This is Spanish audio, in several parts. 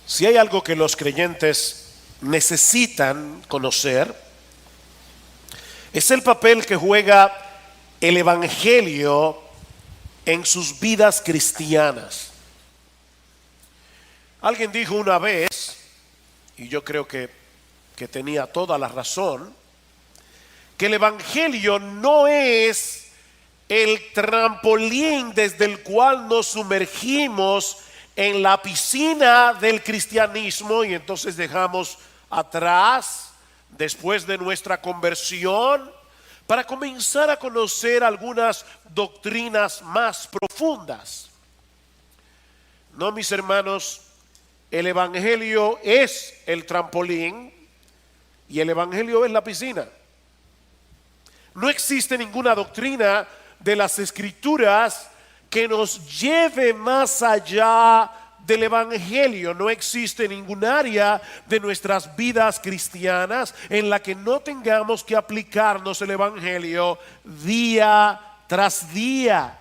Si hay algo que los creyentes necesitan conocer, es el papel que juega el Evangelio en sus vidas cristianas. Alguien dijo una vez, y yo creo que tenía toda la razón, que el Evangelio no es el trampolín desde el cual nos sumergimos en la piscina del cristianismo y entonces dejamos atrás, después de nuestra conversión, para comenzar a conocer algunas doctrinas más profundas. No, mis hermanos, el Evangelio es el trampolín y el Evangelio es la piscina. No existe ninguna doctrina de las Escrituras que nos lleve más allá del Evangelio. No existe ningún área de nuestras vidas cristianas en la que no tengamos que aplicarnos el Evangelio día tras día.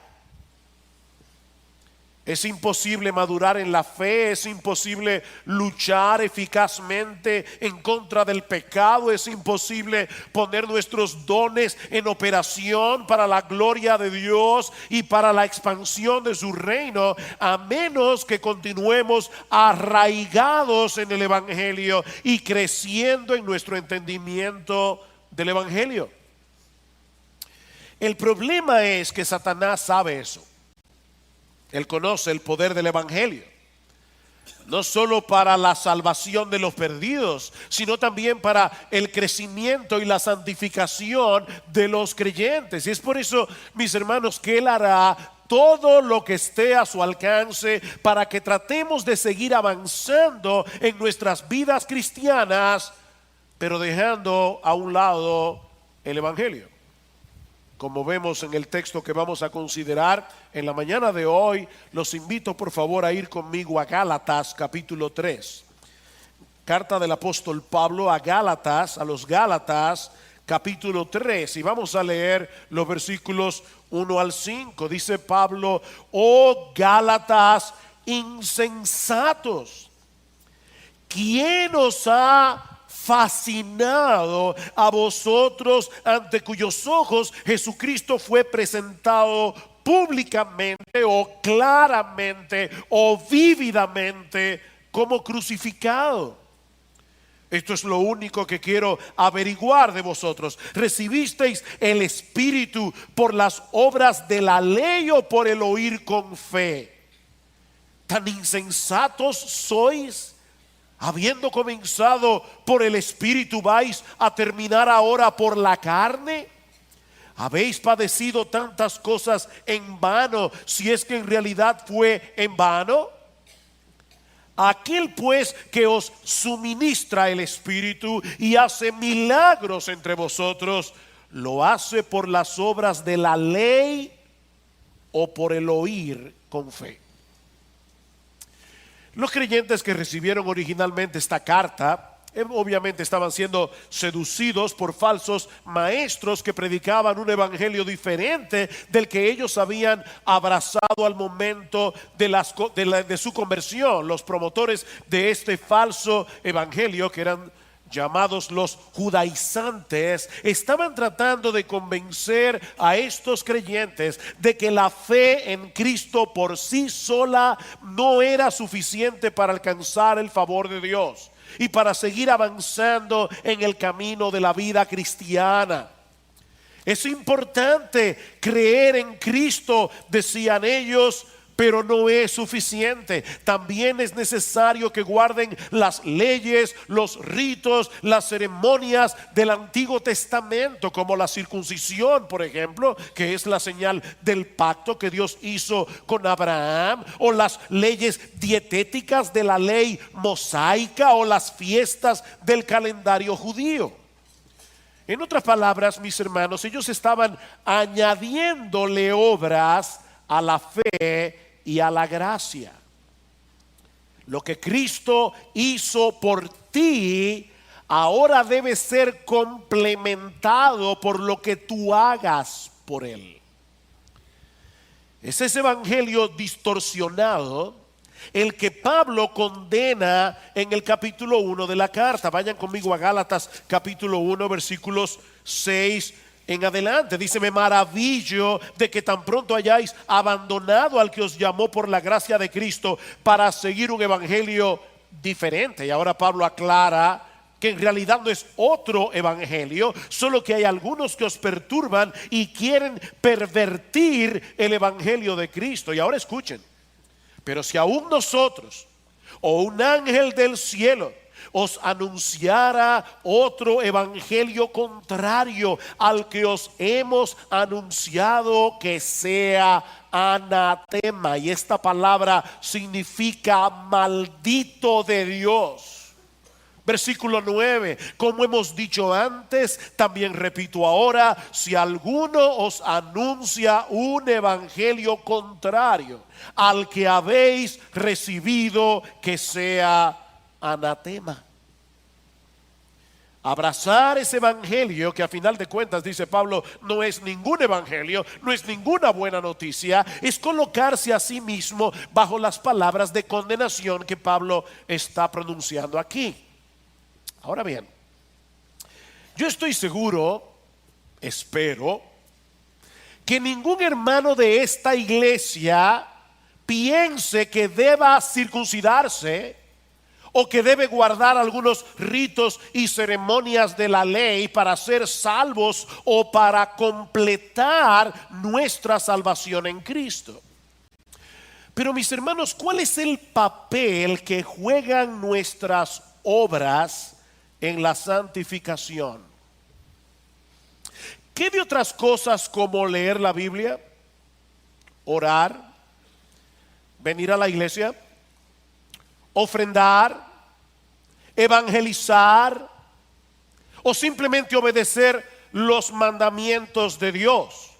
Es imposible madurar en la fe, es imposible luchar eficazmente en contra del pecado, es imposible poner nuestros dones en operación para la gloria de Dios y para la expansión de su reino, a menos que continuemos arraigados en el Evangelio y creciendo en nuestro entendimiento del Evangelio. El problema es que Satanás sabe eso. Él conoce el poder del Evangelio, no solo para la salvación de los perdidos, sino también para el crecimiento y la santificación de los creyentes. Y es por eso, mis hermanos, que Él hará todo lo que esté a su alcance para que tratemos de seguir avanzando en nuestras vidas cristianas, pero dejando a un lado el Evangelio. Como vemos en el texto que vamos a considerar en la mañana de hoy, los invito por favor a ir conmigo a Gálatas capítulo 3. Carta del apóstol Pablo a Gálatas, a los Gálatas capítulo 3. Y vamos a leer los versículos 1 al 5. Dice Pablo: oh Gálatas insensatos, ¿quién os ha fascinado a vosotros, ante cuyos ojos Jesucristo fue presentado públicamente o claramente o vívidamente como crucificado? Esto es lo único que quiero averiguar de vosotros. ¿Recibisteis el Espíritu por las obras de la ley o por el oír con fe? ¿Tan insensatos sois? Habiendo comenzado por el Espíritu, ¿vais a terminar ahora por la carne? ¿Habéis padecido tantas cosas en vano, si es que en realidad fue en vano? Aquel pues que os suministra el Espíritu y hace milagros entre vosotros, ¿lo hace por las obras de la ley o por el oír con fe? Los creyentes que recibieron originalmente esta carta, obviamente estaban siendo seducidos por falsos maestros que predicaban un evangelio diferente del que ellos habían abrazado al momento de su conversión. Los promotores de este falso evangelio, que eran llamados los judaizantes, estaban tratando de convencer a estos creyentes de que la fe en Cristo por sí sola no era suficiente para alcanzar el favor de Dios y para seguir avanzando en el camino de la vida cristiana. Es importante creer en Cristo, decían ellos, pero no es suficiente. También es necesario que guarden las leyes, los ritos, las ceremonias del Antiguo Testamento, como la circuncisión, por ejemplo, que es la señal del pacto que Dios hizo con Abraham, o las leyes dietéticas de la ley mosaica, o las fiestas del calendario judío. En otras palabras, mis hermanos, ellos estaban añadiéndole obras a la fe y a la gracia. Lo que Cristo hizo por ti ahora debe ser complementado por lo que tú hagas por Él. Es ese evangelio distorsionado el que Pablo condena en el capítulo 1 de la carta. Vayan conmigo a Gálatas capítulo 1 versículos 6 en adelante. Dice: me maravillo de que tan pronto hayáis abandonado al que os llamó por la gracia de Cristo para seguir un evangelio diferente. Y ahora Pablo aclara que en realidad no es otro evangelio, solo que hay algunos que os perturban y quieren pervertir el evangelio de Cristo. Y ahora escuchen: pero si aún nosotros o un ángel del cielo os anunciara otro evangelio contrario al que os hemos anunciado, que sea anatema. Y esta palabra significa maldito de Dios. Versículo 9: como hemos dicho antes, también repito ahora, si alguno os anuncia un evangelio contrario al que habéis recibido, que sea anatema. Abrazar ese evangelio, que a final de cuentas, dice Pablo, no es ningún evangelio, no es ninguna buena noticia, es colocarse a sí mismo bajo las palabras de condenación que Pablo está pronunciando aquí. Ahora bien, yo estoy seguro, espero, que ningún hermano de esta iglesia piense que deba circuncidarse o que debe guardar algunos ritos y ceremonias de la ley para ser salvos o para completar nuestra salvación en Cristo. Pero mis hermanos, ¿cuál es el papel que juegan nuestras obras en la santificación? ¿Qué de otras cosas como leer la Biblia, orar, venir a la iglesia, ofrendar, evangelizar o simplemente obedecer los mandamientos de Dios?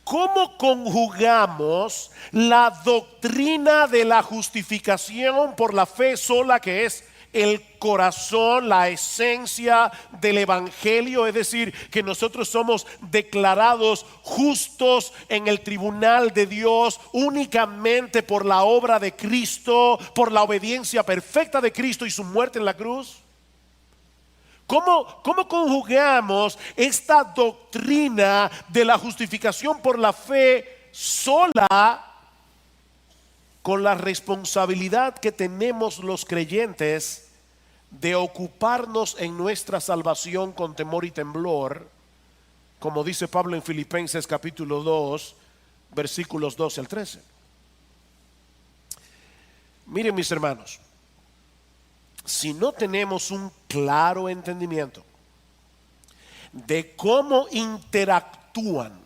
¿Cómo conjugamos la doctrina de la justificación por la fe sola, que es el corazón, la esencia del evangelio, es decir, que nosotros somos declarados justos en el tribunal de Dios únicamente por la obra de Cristo, por la obediencia perfecta de Cristo y su muerte en la cruz? ¿Cómo conjugamos esta doctrina de la justificación por la fe sola con la responsabilidad que tenemos los creyentes de ocuparnos en nuestra salvación con temor y temblor, como dice Pablo en Filipenses capítulo 2 versículos 12 al 13? Miren, mis hermanos, si no tenemos un claro entendimiento de cómo interactúan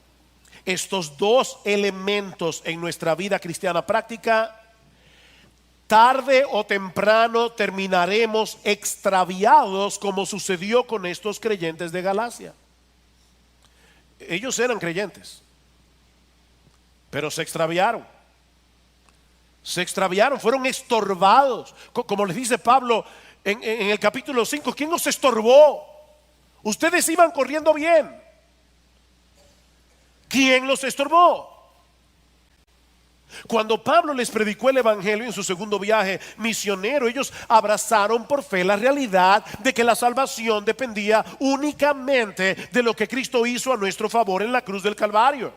estos dos elementos en nuestra vida cristiana práctica, tarde o temprano terminaremos extraviados, como sucedió con estos creyentes de Galacia. Ellos eran creyentes, pero se extraviaron. Fueron estorbados. Como les dice Pablo en el capítulo 5, ¿quién los estorbó? Ustedes iban corriendo bien. ¿Quién los estorbó? Cuando Pablo les predicó el evangelio en su segundo viaje misionero, ellos abrazaron por fe la realidad de que la salvación dependía únicamente de lo que Cristo hizo a nuestro favor en la cruz del Calvario.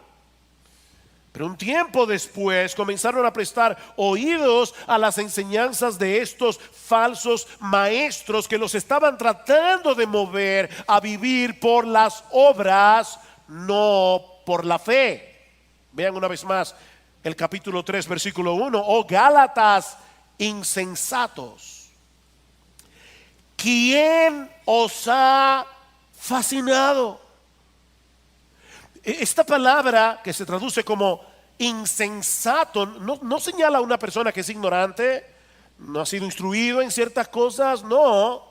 Pero un tiempo después comenzaron a prestar oídos a las enseñanzas de estos falsos maestros que los estaban tratando de mover a vivir por las obras, no por la fe. Vean una vez más el capítulo 3 versículo 1. Oh Gálatas insensatos, ¿quién os ha fascinado? Esta palabra, que se traduce como insensato, no señala a una persona que es ignorante, no ha sido instruido en ciertas cosas, no.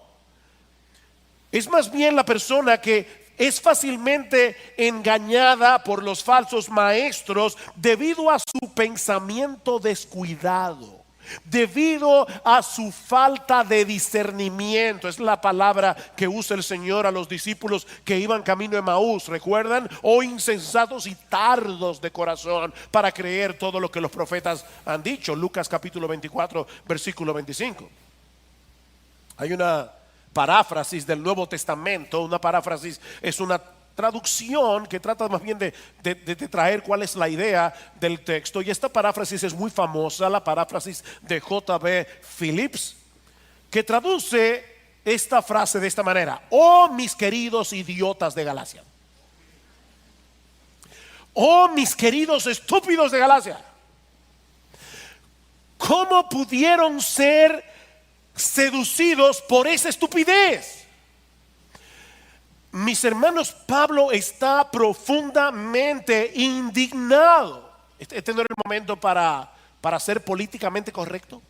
Es más bien la persona que es fácilmente engañada por los falsos maestros debido a su pensamiento descuidado, debido a su falta de discernimiento. Es la palabra que usa el Señor a los discípulos que iban camino de Emaús, ¿recuerdan? Oh insensatos y tardos de corazón para creer todo lo que los profetas han dicho. Lucas capítulo 24 versículo 25. Hay una paráfrasis del Nuevo Testamento. Una paráfrasis es una traducción que trata más bien de traer cuál es la idea del texto, y esta paráfrasis es muy famosa, la paráfrasis de J.B. Phillips, que traduce esta frase de esta manera: oh mis queridos idiotas de Galacia, oh mis queridos estúpidos de Galacia, ¿cómo pudieron ser seducidos por esa estupidez? Mis hermanos, Pablo está profundamente indignado. Este no era el momento para ser políticamente correcto.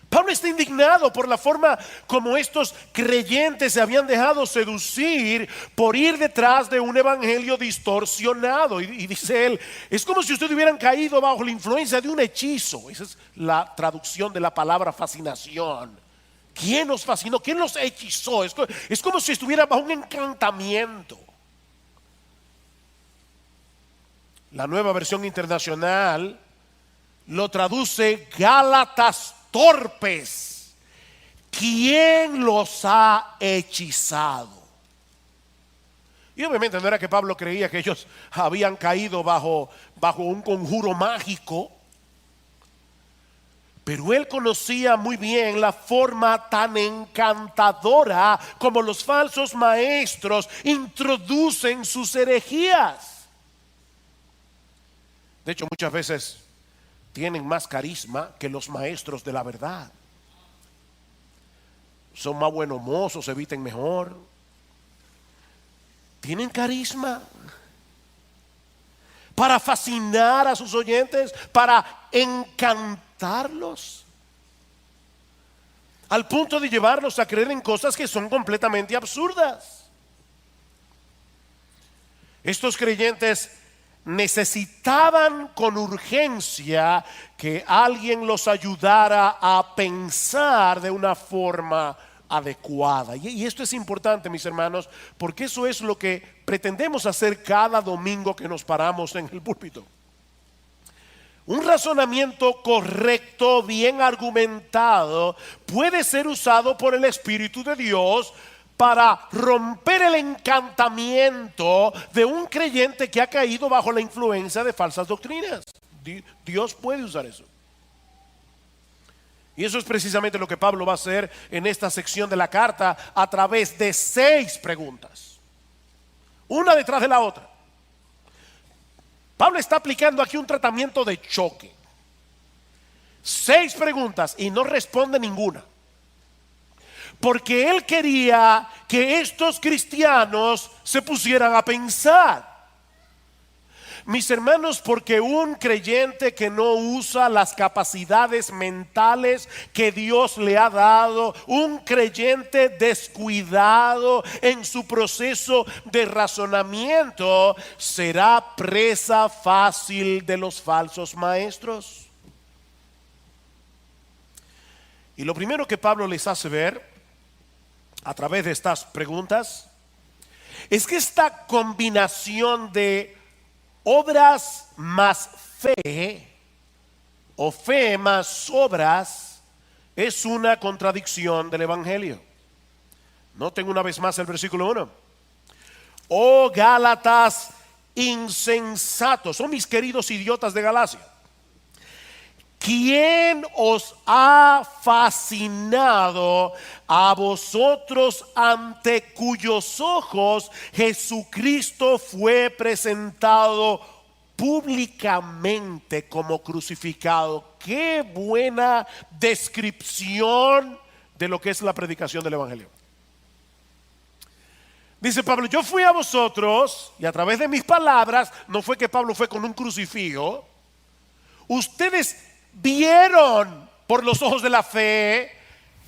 Pablo está indignado por la forma como estos creyentes se habían dejado seducir por ir detrás de un evangelio distorsionado. Y dice él, es como si ustedes hubieran caído bajo la influencia de un hechizo. Esa es la traducción de la palabra fascinación. ¿Quién nos fascinó? ¿Quién nos hechizó? Es como si estuviera bajo un encantamiento. La Nueva Versión Internacional lo traduce: Gálatas torpes, ¿quién los ha hechizado? Y obviamente no era que Pablo creía que ellos habían caído bajo un conjuro mágico, pero él conocía muy bien la forma tan encantadora como los falsos maestros introducen sus herejías. De hecho, muchas veces tienen más carisma que los maestros de la verdad. Son más buenos mozos, se visten mejor. Tienen carisma para fascinar a sus oyentes, para encantarlos, al punto de llevarlos a creer en cosas que son completamente absurdas. Estos creyentes necesitaban con urgencia que alguien los ayudara a pensar de una forma adecuada. Y esto es importante, mis hermanos, porque eso es lo que pretendemos hacer cada domingo que nos paramos en el púlpito. Un razonamiento correcto, bien argumentado, puede ser usado por el Espíritu de Dios para romper el encantamiento de un creyente que ha caído bajo la influencia de falsas doctrinas. Dios puede usar eso. Y eso es precisamente lo que Pablo va a hacer en esta sección de la carta a través de 6 preguntas, una detrás de la otra. Pablo está aplicando aquí un tratamiento de choque. 6 preguntas y no responde ninguna, porque él quería que estos cristianos se pusieran a pensar. Mis hermanos, porque un creyente que no usa las capacidades mentales que Dios le ha dado, un creyente descuidado en su proceso de razonamiento, será presa fácil de los falsos maestros. Y lo primero que Pablo les hace ver a través de estas preguntas es que esta combinación de obras más fe o fe más obras es una contradicción del evangelio. Noten una vez más el versículo 1. Oh Gálatas insensatos, oh mis queridos idiotas de Galacia, ¿quién os ha fascinado a vosotros ante cuyos ojos Jesucristo fue presentado públicamente como crucificado? Qué buena descripción de lo que es la predicación del evangelio. Dice Pablo, yo fui a vosotros y a través de mis palabras, no fue que Pablo fue con un crucifijo, ustedes vieron por los ojos de la fe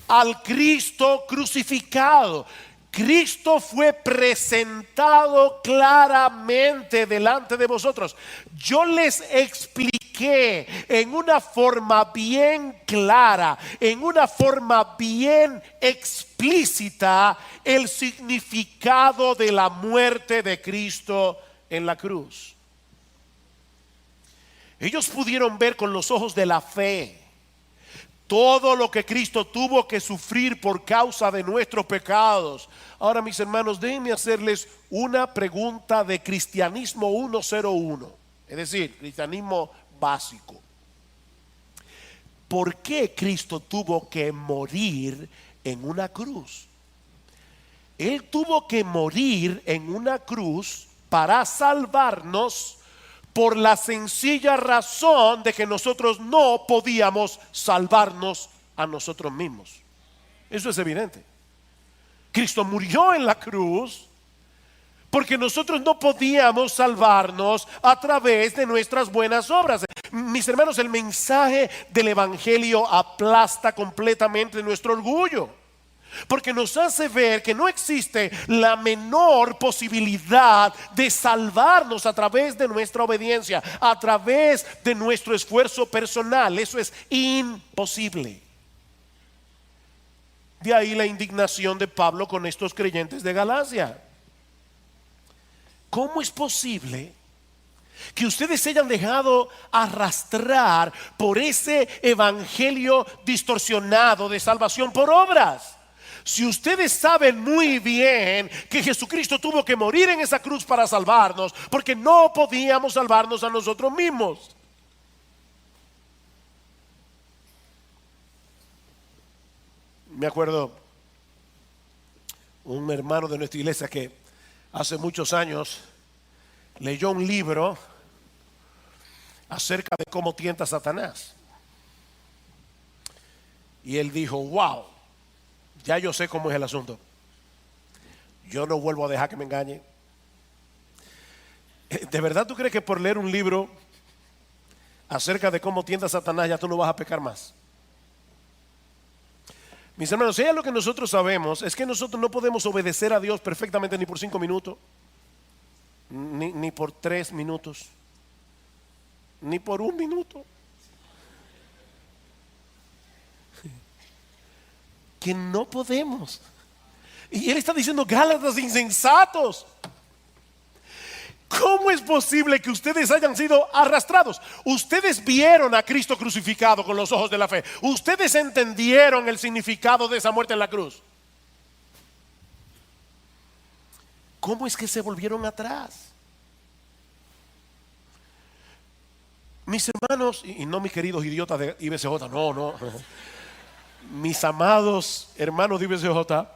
al Cristo crucificado. Cristo fue presentado claramente delante de vosotros. Yo les expliqué expliqué en una forma bien clara, en una forma bien explícita, el significado de la muerte de Cristo en la cruz. Ellos pudieron ver con los ojos de la fe todo lo que Cristo tuvo que sufrir por causa de nuestros pecados. Ahora, mis hermanos, déjenme hacerles una pregunta de cristianismo 101, es decir, cristianismo básico. ¿Por qué Cristo tuvo que morir en una cruz? Él tuvo que morir en una cruz para salvarnos, por la sencilla razón de que nosotros no podíamos salvarnos a nosotros mismos. Eso es evidente. Cristo murió en la cruz porque nosotros no podíamos salvarnos a través de nuestras buenas obras. Mis hermanos, el mensaje del evangelio aplasta completamente nuestro orgullo, porque nos hace ver que no existe la menor posibilidad de salvarnos a través de nuestra obediencia, a través de nuestro esfuerzo personal. Eso es imposible. De ahí la indignación de Pablo con estos creyentes de Galacia. ¿Cómo es posible que ustedes se hayan dejado arrastrar por ese evangelio distorsionado de salvación por obras? Si ustedes saben muy bien que Jesucristo tuvo que morir en esa cruz para salvarnos, porque no podíamos salvarnos a nosotros mismos. Me acuerdo un hermano de nuestra iglesia que hace muchos años leyó un libro acerca de cómo tienta a Satanás. Y él dijo: wow, ya yo sé cómo es el asunto. Yo no vuelvo a dejar que me engañen. ¿De verdad tú crees que por leer un libro acerca de cómo tienta a Satanás ya tú no vas a pecar más? Mis hermanos, si hay algo que nosotros sabemos, es que nosotros no podemos obedecer a Dios perfectamente ni por 5 minutos, ni por 3 minutos, ni por 1 minuto. Que no podemos. Y él está diciendo: Gálatas insensatos, ¿cómo es posible que ustedes hayan sido arrastrados? Ustedes vieron a Cristo crucificado con los ojos de la fe. Ustedes entendieron el significado de esa muerte en la cruz. ¿Cómo es que se volvieron atrás? Mis hermanos, y no mis queridos idiotas de IBCJ, no. Mis amados hermanos de IBCJ,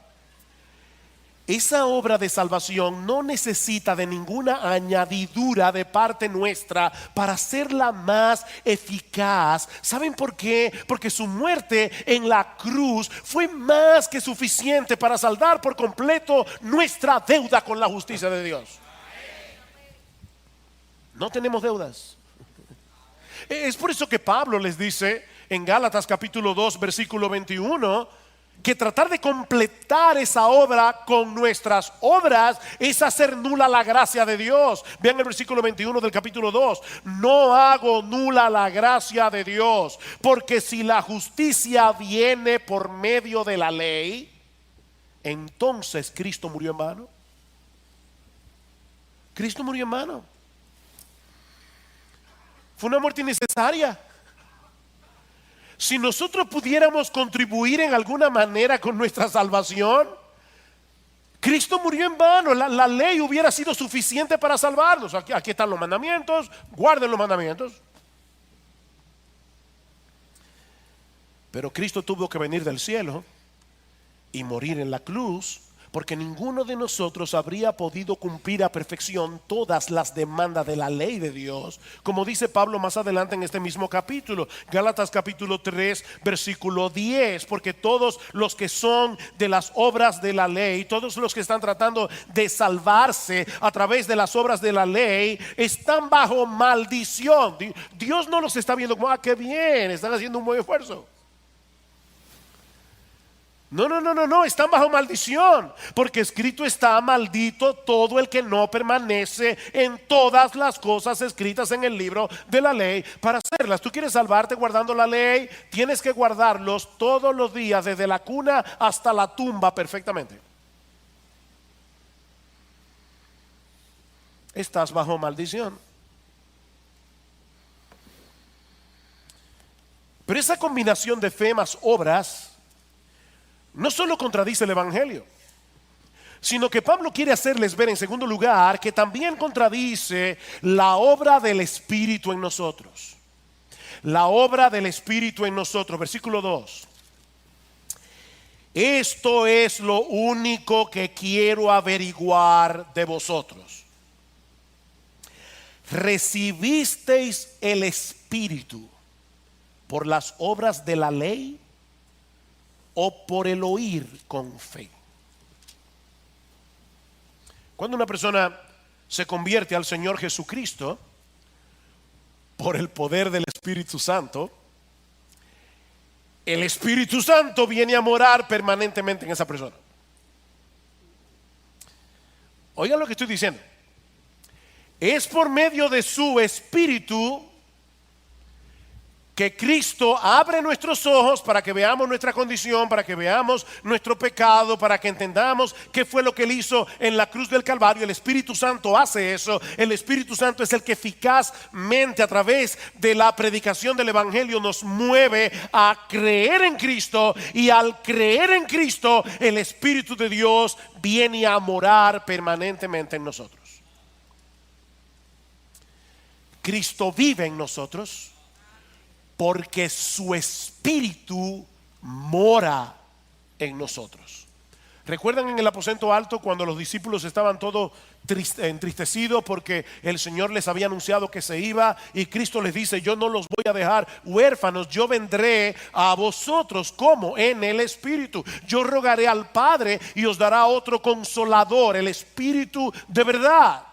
esa obra de salvación no necesita de ninguna añadidura de parte nuestra para hacerla más eficaz. ¿Saben por qué? Porque su muerte en la cruz fue más que suficiente para saldar por completo nuestra deuda con la justicia de Dios. No tenemos deudas. Es por eso que Pablo les dice en Gálatas capítulo 2 versículo 21 que tratar de completar esa obra con nuestras obras es hacer nula la gracia de Dios. Vean el versículo 21 del capítulo 2: no hago nula la gracia de Dios, porque si la justicia viene por medio de la ley, entonces Cristo murió en vano. Cristo murió en vano. Fue una muerte innecesaria. Si nosotros pudiéramos contribuir en alguna manera con nuestra salvación, Cristo murió en vano. La ley hubiera sido suficiente para salvarnos. Aquí están los mandamientos, guarden los mandamientos. Pero Cristo tuvo que venir del cielo y morir en la cruz, porque ninguno de nosotros habría podido cumplir a perfección todas las demandas de la ley de Dios, como dice Pablo más adelante en este mismo capítulo, Gálatas capítulo 3 versículo 10, porque todos los que son de las obras de la ley, todos los que están tratando de salvarse a través de las obras de la ley, están bajo maldición. Dios no los está viendo como: qué bien, están haciendo un buen esfuerzo. No, no, no, no, no, están bajo maldición, porque escrito está: maldito todo el que no permanece en todas las cosas escritas en el libro de la ley para hacerlas. Tú quieres salvarte guardando la ley, tienes que guardarlos todos los días, desde la cuna hasta la tumba, perfectamente. Estás bajo maldición. Pero esa combinación de fe más obras no solo contradice el Evangelio, sino que Pablo quiere hacerles ver, en segundo lugar, que también contradice la obra del Espíritu en nosotros. La obra del Espíritu en nosotros. Versículo 2. Esto es lo único que quiero averiguar de vosotros. ¿Recibisteis el Espíritu por las obras de la ley o por el oír con fe? Cuando una persona se convierte al Señor Jesucristo por el poder del Espíritu Santo, el Espíritu Santo viene a morar permanentemente en esa persona. Oigan lo que estoy diciendo. Es por medio de su Espíritu que Cristo abre nuestros ojos para que veamos nuestra condición, para que veamos nuestro pecado, para que entendamos qué fue lo que Él hizo en la cruz del Calvario. El Espíritu Santo hace eso. El Espíritu Santo es el que eficazmente, a través de la predicación del Evangelio, nos mueve a creer en Cristo, y al creer en Cristo, el Espíritu de Dios viene a morar permanentemente en nosotros. Cristo vive en nosotros porque su Espíritu mora en nosotros. ¿Recuerdan en el aposento alto cuando los discípulos estaban todos entristecidos porque el Señor les había anunciado que se iba, y Cristo les dice: yo no los voy a dejar huérfanos, yo vendré a vosotros? ¿Cómo? En el Espíritu. Yo rogaré al Padre y os dará otro consolador, el Espíritu de verdad.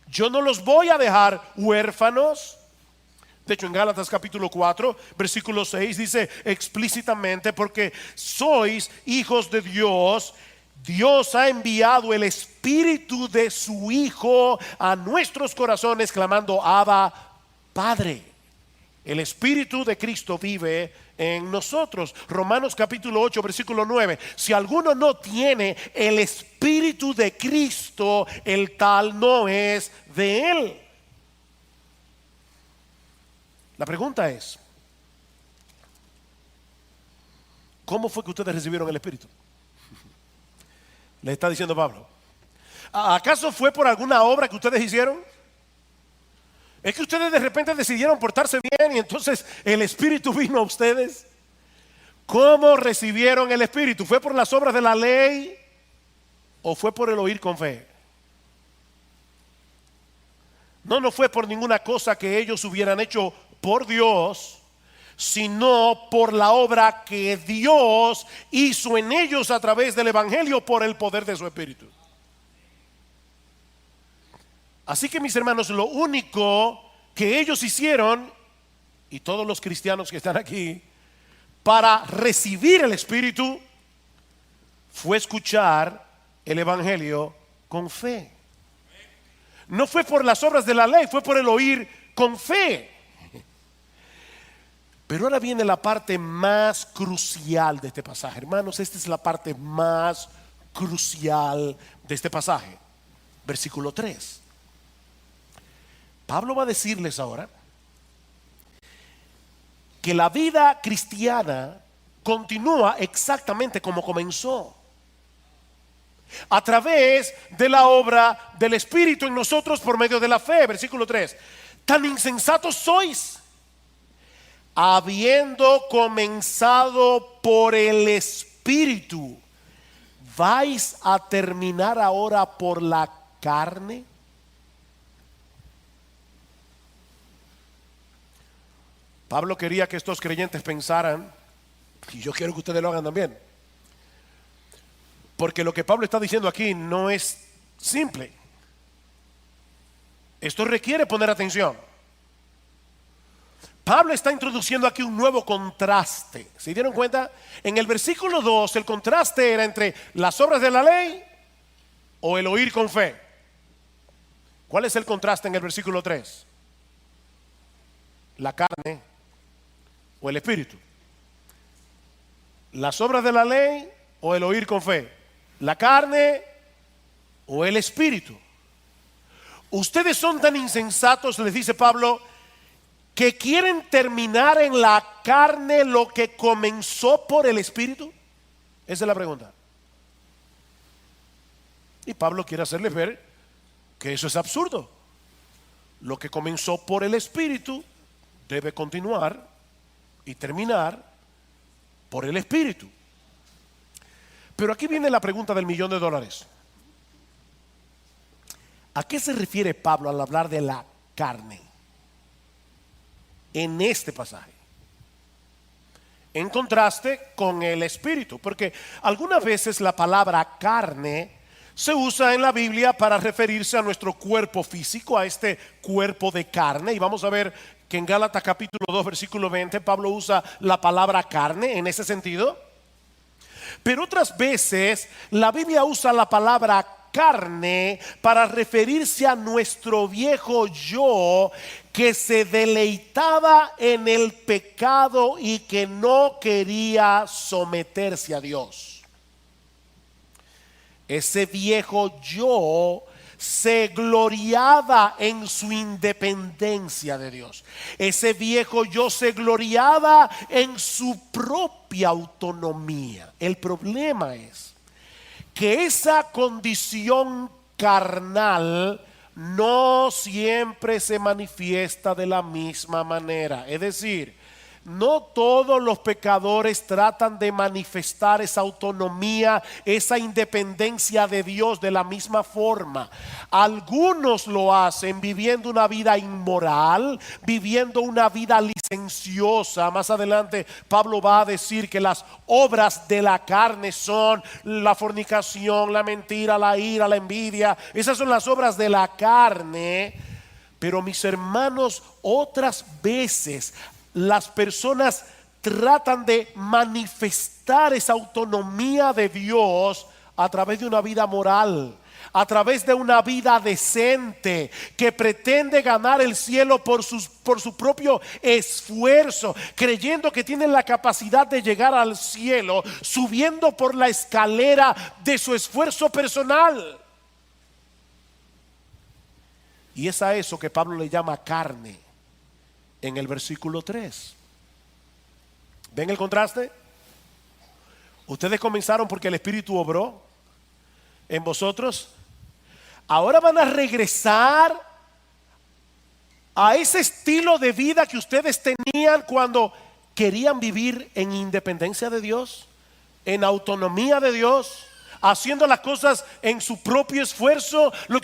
Yo no los voy a dejar huérfanos. De hecho, en Gálatas capítulo 4, versículo 6 dice explícitamente: porque sois hijos de Dios, Dios ha enviado el Espíritu de su Hijo a nuestros corazones, clamando: Abba, Padre. El Espíritu de Cristo vive en nosotros. Romanos capítulo 8, versículo 9: si alguno no tiene el Espíritu de Cristo, el tal no es de Él. La pregunta es: ¿cómo fue que ustedes recibieron el Espíritu? Le está diciendo Pablo. ¿Acaso fue por alguna obra que ustedes hicieron? ¿Es que ustedes de repente decidieron portarse bien y entonces el Espíritu vino a ustedes? ¿Cómo recibieron el Espíritu? ¿Fue por las obras de la ley o fue por el oír con fe? No fue por ninguna cosa que ellos hubieran hecho por Dios, sino por la obra que Dios hizo en ellos a través del Evangelio por el poder de su Espíritu. Así que, mis hermanos, lo único que ellos hicieron, y todos los cristianos que están aquí, para recibir el Espíritu, fue escuchar el Evangelio con fe. No fue por las obras de la ley, fue por el oír con fe. Pero ahora viene la parte más crucial de este pasaje. Hermanos, esta es la parte más crucial de este pasaje. Versículo 3. Pablo va a decirles ahora que la vida cristiana continúa exactamente como comenzó, a través de la obra del Espíritu en nosotros por medio de la fe. Versículo 3. Tan insensatos sois, habiendo comenzado por el Espíritu, ¿vais a terminar ahora por la carne? Pablo quería que estos creyentes pensaran, y yo quiero que ustedes lo hagan también, porque lo que Pablo está diciendo aquí no es simple. Esto requiere poner atención. Pablo está introduciendo aquí un nuevo contraste. ¿Se dieron cuenta? En el versículo 2 el contraste era entre las obras de la ley o el oír con fe. ¿Cuál es el contraste en el versículo 3? La carne o el espíritu. Las obras de la ley o el oír con fe. La carne o el espíritu. Ustedes son tan insensatos, les dice Pablo, que quieren terminar en la carne lo que comenzó por el espíritu. Esa es la pregunta. Y Pablo quiere hacerles ver que eso es absurdo. Lo que comenzó por el espíritu debe continuar y terminar por el espíritu. Pero aquí viene la pregunta del $1.000.000. ¿A qué se refiere Pablo al hablar de la carne en este pasaje? En contraste con el espíritu, porque algunas veces la palabra carne se usa en la Biblia para referirse a nuestro cuerpo físico, a este cuerpo de carne. Y vamos a ver que en Gálatas capítulo 2 versículo 20 Pablo usa la palabra carne en ese sentido. Pero otras veces la Biblia usa la palabra carne para referirse a nuestro viejo yo que se deleitaba en el pecado y que no quería someterse a Dios. Ese viejo yo se gloriaba en su independencia de Dios. Ese viejo yo se gloriaba en su propia autonomía. El problema es que esa condición carnal no siempre se manifiesta de la misma manera. Es decir, no todos los pecadores tratan de manifestar esa autonomía, esa independencia de Dios de la misma forma. Algunos lo hacen viviendo una vida inmoral, viviendo una vida licenciosa. Más adelante Pablo va a decir que las obras de la carne son la fornicación, la mentira, la ira, la envidia. Esas son las obras de la carne. Pero mis hermanos, otras veces las personas tratan de manifestar esa autonomía de Dios a través de una vida moral, a través de una vida decente, que pretende ganar el cielo por su propio esfuerzo, creyendo que tienen la capacidad de llegar al cielo, subiendo por la escalera de su esfuerzo personal. Y es a eso que Pablo le llama carne en el versículo 3. ¿Ven el contraste? Ustedes comenzaron porque el Espíritu obró en vosotros. Ahora van a regresar a ese estilo de vida que ustedes tenían cuando querían vivir en independencia de Dios, en autonomía de Dios, haciendo las cosas en su propio esfuerzo, lo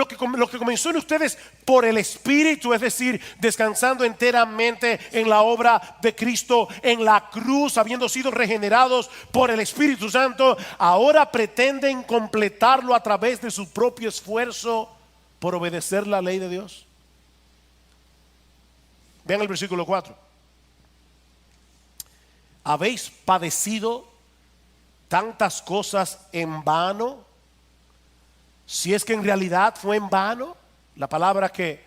que comenzó en ustedes por el Espíritu, es decir, descansando enteramente en la obra de Cristo en la cruz, habiendo sido regenerados por el Espíritu Santo. Ahora pretenden completarlo a través de su propio esfuerzo por obedecer la ley de Dios. Vean el versículo 4. ¿Habéis padecido tantas cosas en vano? Si es que en realidad fue en vano. La palabra que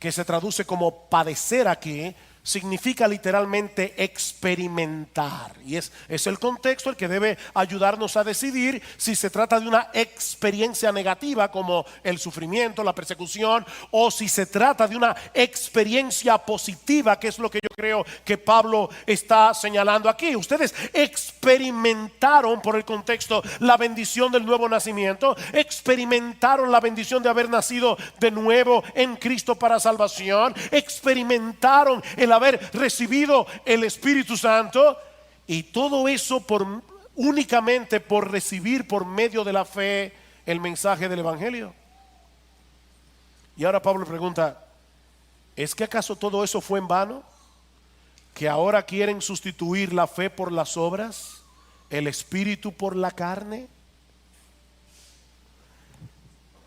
se traduce como padecer aquí significa literalmente experimentar, y es el contexto el que debe ayudarnos a decidir si se trata de una experiencia negativa como el sufrimiento, la persecución, o si se trata de una experiencia positiva, que es lo que yo creo que Pablo está señalando aquí. Ustedes experimentaron, por el contexto, la bendición del nuevo nacimiento, experimentaron la bendición de haber nacido de nuevo en Cristo para salvación, experimentaron el haber recibido el Espíritu Santo, y todo eso únicamente por recibir por medio de la fe el mensaje del Evangelio. Y ahora Pablo pregunta: ¿es que acaso todo eso fue en vano? ¿Que ahora quieren sustituir la fe por las obras, el Espíritu por la carne?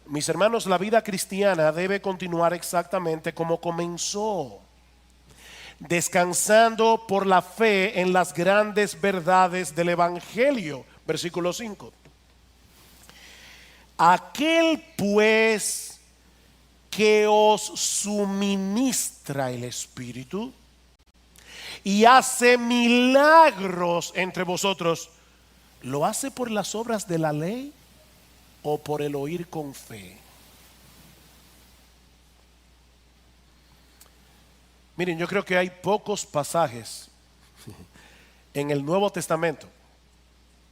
Mis hermanos, la vida cristiana debe continuar exactamente como comenzó. descansando por la fe en las grandes verdades del Evangelio. Versículo 5. Aquel pues que os suministra el Espíritu y hace milagros entre vosotros, ¿lo hace por las obras de la ley o por el oír con fe? Miren, yo creo que hay pocos pasajes en el Nuevo Testamento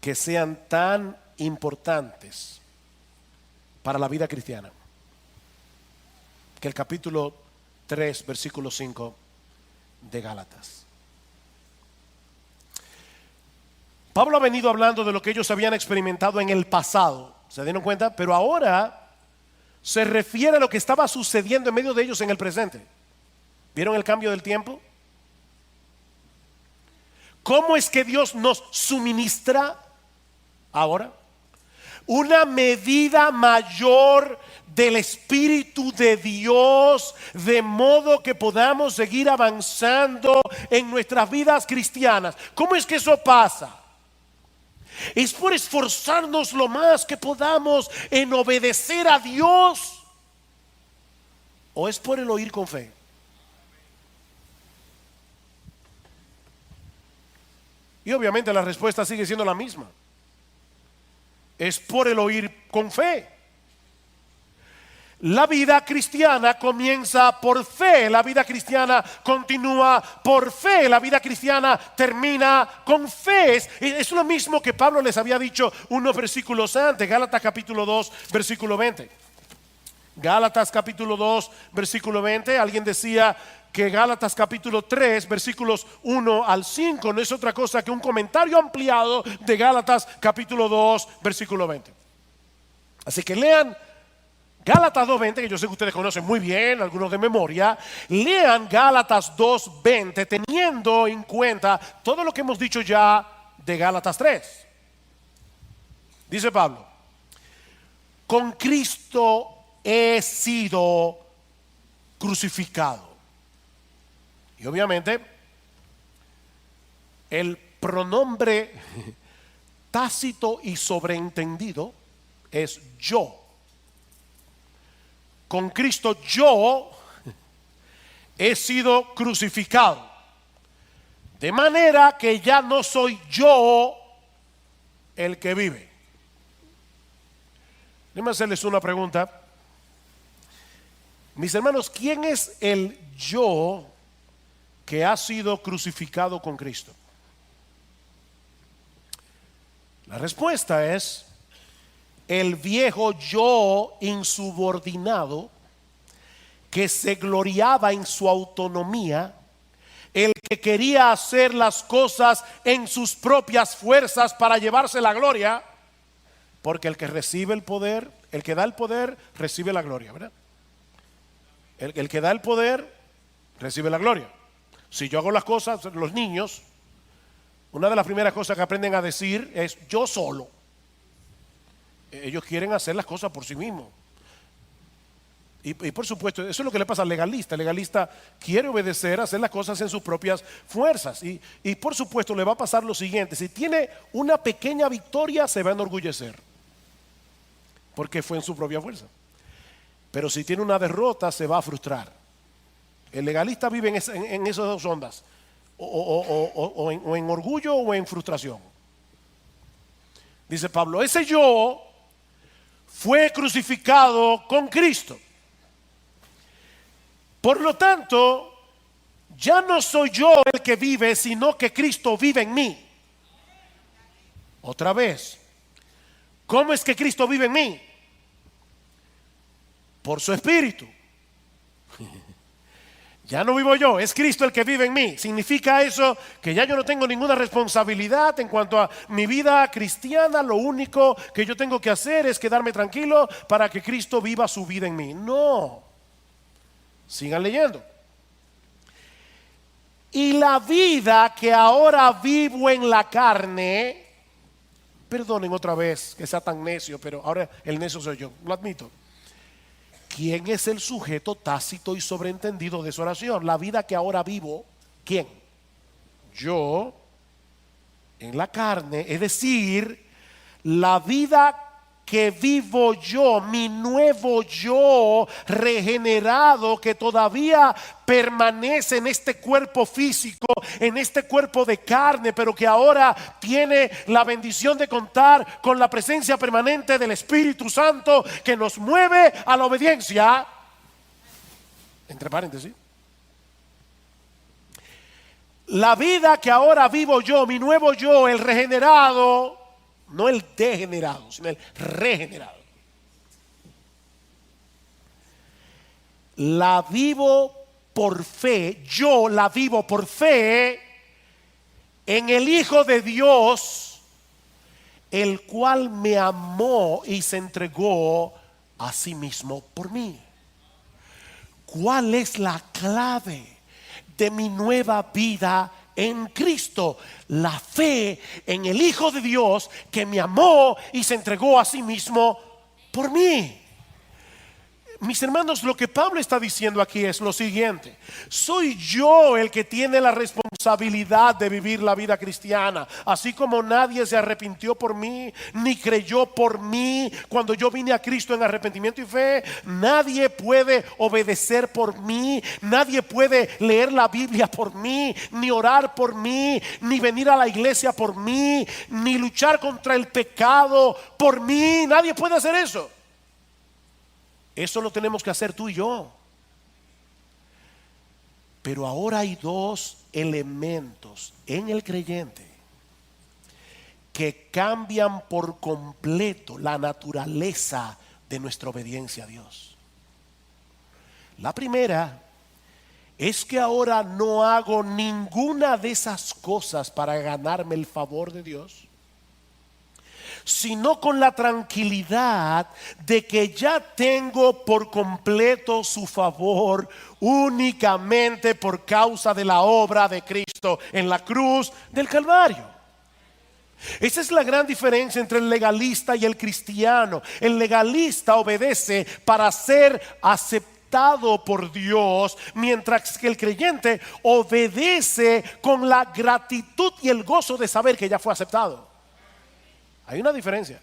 que sean tan importantes para la vida cristiana que el capítulo 3, versículo 5 de Gálatas. Pablo ha venido hablando de lo que ellos habían experimentado en el pasado, ¿se dieron cuenta? Pero ahora se refiere a lo que estaba sucediendo en medio de ellos en el presente. ¿Vieron el cambio del tiempo? ¿Cómo es que Dios nos suministra ahora? Una medida mayor del Espíritu de Dios, de modo que podamos seguir avanzando en nuestras vidas cristianas. ¿Cómo es que eso pasa? Es por esforzarnos lo más que podamos en obedecer a Dios, ¿o es por el oír con fe? Y obviamente la respuesta sigue siendo la misma. Es por el oír con fe. La vida cristiana comienza por fe, la vida cristiana continúa por fe, la vida cristiana termina con fe. Es lo mismo que Pablo les había dicho unos versículos antes, Gálatas capítulo 2, versículo 20. Gálatas capítulo 2, versículo 20, alguien decía que Gálatas capítulo 3, versículos 1 al 5 no es otra cosa que un comentario ampliado de Gálatas capítulo 2, versículo 20. Así que lean Gálatas 2:20, que yo sé que ustedes conocen muy bien, algunos de memoria. Lean Gálatas 2:20 teniendo en cuenta todo lo que hemos dicho ya de Gálatas 3. Dice Pablo: con Cristo he sido crucificado. Y obviamente el pronombre tácito y sobreentendido es yo. Con Cristo yo he sido crucificado, de manera que ya no soy yo el que vive. Déjenme hacerles una pregunta. Mis hermanos, ¿quién es el yo que ha sido crucificado con Cristo? La respuesta es el viejo yo insubordinado que se gloriaba en su autonomía, el que quería hacer las cosas en sus propias fuerzas para llevarse la gloria, porque el que recibe el poder, el que da el poder, recibe la gloria, ¿verdad? El que da el poder, recibe la gloria. Si yo hago las cosas, los niños, una de las primeras cosas que aprenden a decir es yo solo. Ellos quieren hacer las cosas por sí mismos. Y por supuesto, eso es lo que le pasa al legalista. El legalista quiere obedecer, hacer las cosas en sus propias fuerzas. Y por supuesto le va a pasar lo siguiente: si tiene una pequeña victoria, se va a enorgullecer, porque fue en su propia fuerza. Pero si tiene una derrota, se va a frustrar. El legalista vive en esas dos ondas, o en orgullo o en frustración. Dice Pablo: ese yo fue crucificado con Cristo. Por lo tanto, ya no soy yo el que vive, sino que Cristo vive en mí. Otra vez, ¿cómo es que Cristo vive en mí? Por su Espíritu. Ya no vivo yo, es Cristo el que vive en mí. ¿Significa eso que ya yo no tengo ninguna responsabilidad en cuanto a mi vida cristiana? Lo único que yo tengo que hacer es quedarme tranquilo para que Cristo viva su vida en mí. No. Sigan leyendo. Y la vida que ahora vivo en la carne, perdonen otra vez que sea tan necio, pero ahora el necio soy yo, lo admito. ¿Quién es el sujeto tácito y sobreentendido de su oración? La vida que ahora vivo ¿Quién? Yo en la carne, es decir, la vida que vivo yo, mi nuevo yo regenerado que todavía permanece en este cuerpo físico, en este cuerpo de carne, pero que ahora tiene la bendición de contar con la presencia permanente del Espíritu Santo que nos mueve a la obediencia. Entre paréntesis, la vida que ahora vivo yo, mi nuevo yo, el regenerado, no el degenerado, sino el regenerado, la vivo por fe. Yo la vivo por fe en el Hijo de Dios, el cual me amó y se entregó a sí mismo por mí. ¿Cuál es la clave de mi nueva vida en Cristo? La fe en el Hijo de Dios que me amó y se entregó a sí mismo por mí. Mis hermanos, lo que Pablo está diciendo aquí es lo siguiente: soy yo el que tiene la responsabilidad de vivir la vida cristiana. Así como nadie se arrepintió por mí, ni creyó por mí cuando yo vine a Cristo en arrepentimiento y fe, nadie puede obedecer por mí, nadie puede leer la Biblia por mí, ni orar por mí, ni venir a la iglesia por mí, ni luchar contra el pecado por mí. Nadie puede hacer eso. Eso lo tenemos que hacer tú y yo. Pero ahora hay dos elementos en el creyente que cambian por completo la naturaleza de nuestra obediencia a Dios. La primera es que ahora no hago ninguna de esas cosas para ganarme el favor de Dios, sino con la tranquilidad de que ya tengo por completo su favor únicamente por causa de la obra de Cristo en la cruz del Calvario. Esa es la gran diferencia entre el legalista y el cristiano. El legalista obedece para ser aceptado por Dios, mientras que el creyente obedece con la gratitud y el gozo de saber que ya fue aceptado. Hay una diferencia.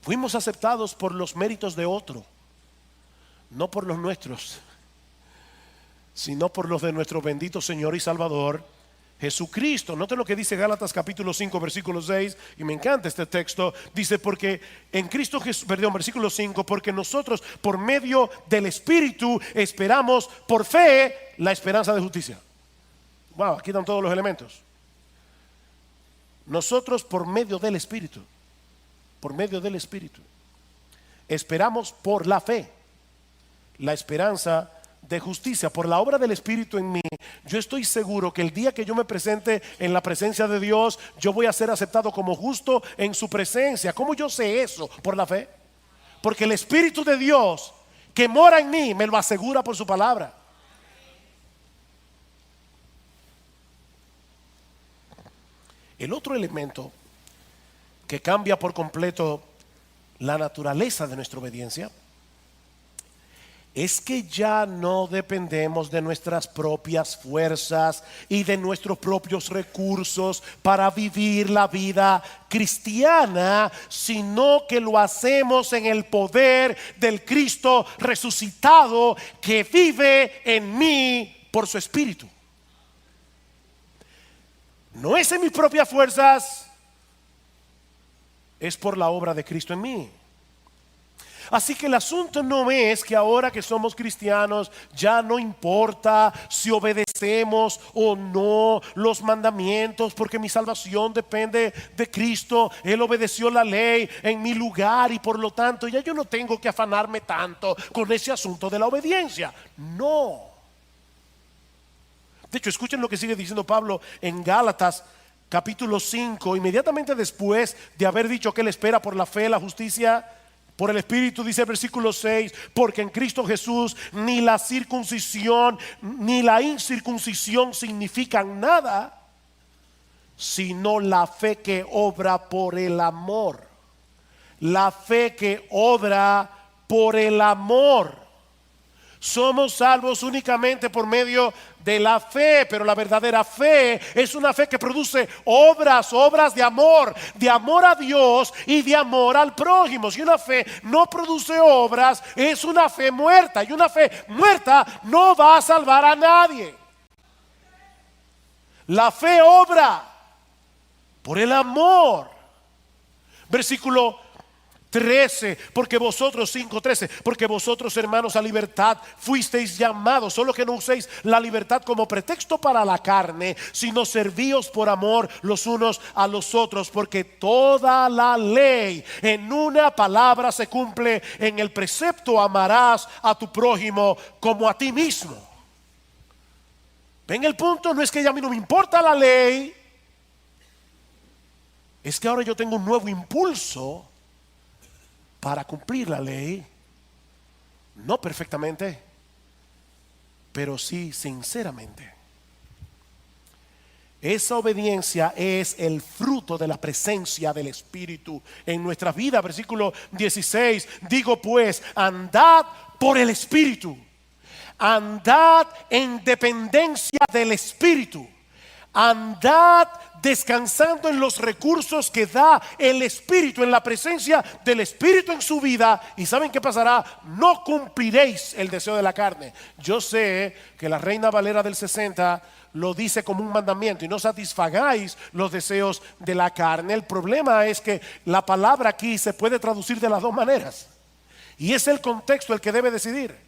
Fuimos aceptados por los méritos de otro, no por los nuestros, sino por los de nuestro bendito Señor y Salvador Jesucristo. Note lo que dice Gálatas capítulo 5 versículo 6, y me encanta este texto. Dice: porque en Cristo Jesús, perdón, versículo 5, porque nosotros por medio del Espíritu esperamos por fe la esperanza de justicia. Wow, aquí están todos los elementos. Nosotros por medio del Espíritu, esperamos por la fe la esperanza de justicia. Por la obra del Espíritu en mí, yo estoy seguro que el día que yo me presente en la presencia de Dios, yo voy a ser aceptado como justo en su presencia. ¿Cómo yo sé eso? Por la fe. Porque el Espíritu de Dios que mora en mí me lo asegura por su palabra. El otro elemento que cambia por completo la naturaleza de nuestra obediencia es que ya no dependemos de nuestras propias fuerzas y de nuestros propios recursos para vivir la vida cristiana, sino que lo hacemos en el poder del Cristo resucitado que vive en mí por su Espíritu. No es en mis propias fuerzas, es por la obra de Cristo en mí. Así que el asunto no es que ahora que somos cristianos ya no importa si obedecemos o no los mandamientos, porque mi salvación depende de Cristo. Él obedeció la ley en mi lugar y por lo tanto ya yo no tengo que afanarme tanto con ese asunto de la obediencia. No. De hecho, escuchen lo que sigue diciendo Pablo en Gálatas capítulo 5, inmediatamente después de haber dicho que él espera por la fe, la justicia por el Espíritu. Dice el versículo 6: porque en Cristo Jesús ni la circuncisión ni la incircuncisión significan nada, sino la fe que obra por el amor. La fe que obra por el amor. Somos salvos únicamente por medio de la fe, pero la verdadera fe es una fe que produce obras de amor a Dios y de amor al prójimo. Si una fe no produce obras, es una fe muerta, y una fe muerta no va a salvar a nadie. La fe obra por el amor. Versículo 13, porque vosotros, 5:13, porque vosotros, hermanos, a libertad fuisteis llamados, solo que no uséis la libertad como pretexto para la carne, sino servíos por amor los unos a los otros, porque toda la ley en una palabra se cumple en el precepto: amarás a tu prójimo como a ti mismo. ¿Ven el punto? No es que ya a mí no me importa la ley, es que ahora yo tengo un nuevo impulso para cumplir la ley, no perfectamente, pero sí sinceramente. Esa obediencia es el fruto de la presencia del Espíritu en nuestra vida. Versículo 16, digo pues, andad por el Espíritu, andad en dependencia del Espíritu, andad descansando en los recursos que da el Espíritu, en la presencia del Espíritu en su vida. ¿Y saben qué pasará? No cumpliréis el deseo de la carne. Yo sé que la Reina Valera del 60 lo dice como un mandamiento: y no satisfagáis los deseos de la carne. El problema es que la palabra aquí se puede traducir de las dos maneras, y es el contexto el que debe decidir.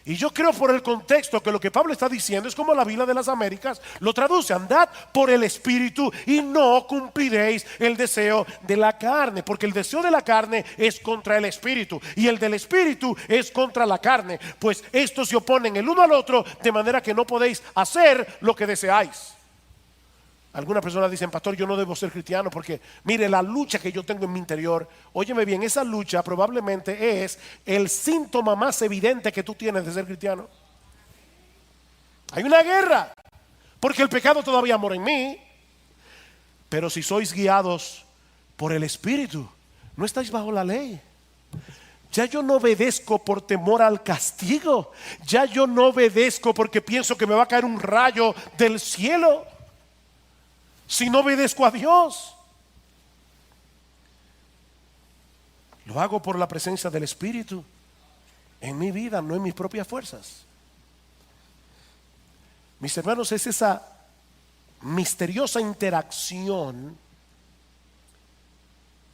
Y yo creo, por el contexto, que lo que Pablo está diciendo es como la Biblia de las Américas lo traduce: andad por el Espíritu y no cumpliréis el deseo de la carne, porque el deseo de la carne es contra el Espíritu y el del Espíritu es contra la carne, pues estos se oponen el uno al otro, de manera que no podéis hacer lo que deseáis. Algunas personas dicen: pastor, yo no debo ser cristiano porque mire la lucha que yo tengo en mi interior. Óyeme bien, esa lucha probablemente es el síntoma más evidente que tú tienes de ser cristiano. Hay una guerra porque el pecado todavía mora en mí. Pero si sois guiados por el Espíritu, no estáis bajo la ley. Ya yo no obedezco por temor al castigo. Ya yo no obedezco porque pienso que me va a caer un rayo del cielo si no obedezco a Dios. Lo hago por la presencia del Espíritu en mi vida, no en mis propias fuerzas. Mis hermanos, es esa misteriosa interacción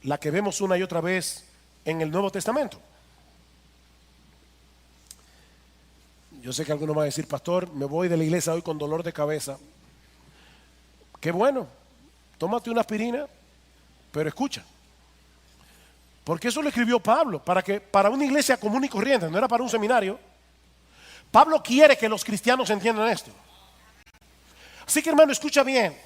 la que vemos una y otra vez en el Nuevo Testamento. Yo sé que algunos van a decir: pastor, me voy de la iglesia hoy con dolor de cabeza. Qué bueno, tómate una aspirina, pero escucha, porque eso lo escribió Pablo para una iglesia común y corriente, no era para un seminario. Pablo quiere que los cristianos entiendan esto. Así que, hermano, escucha bien.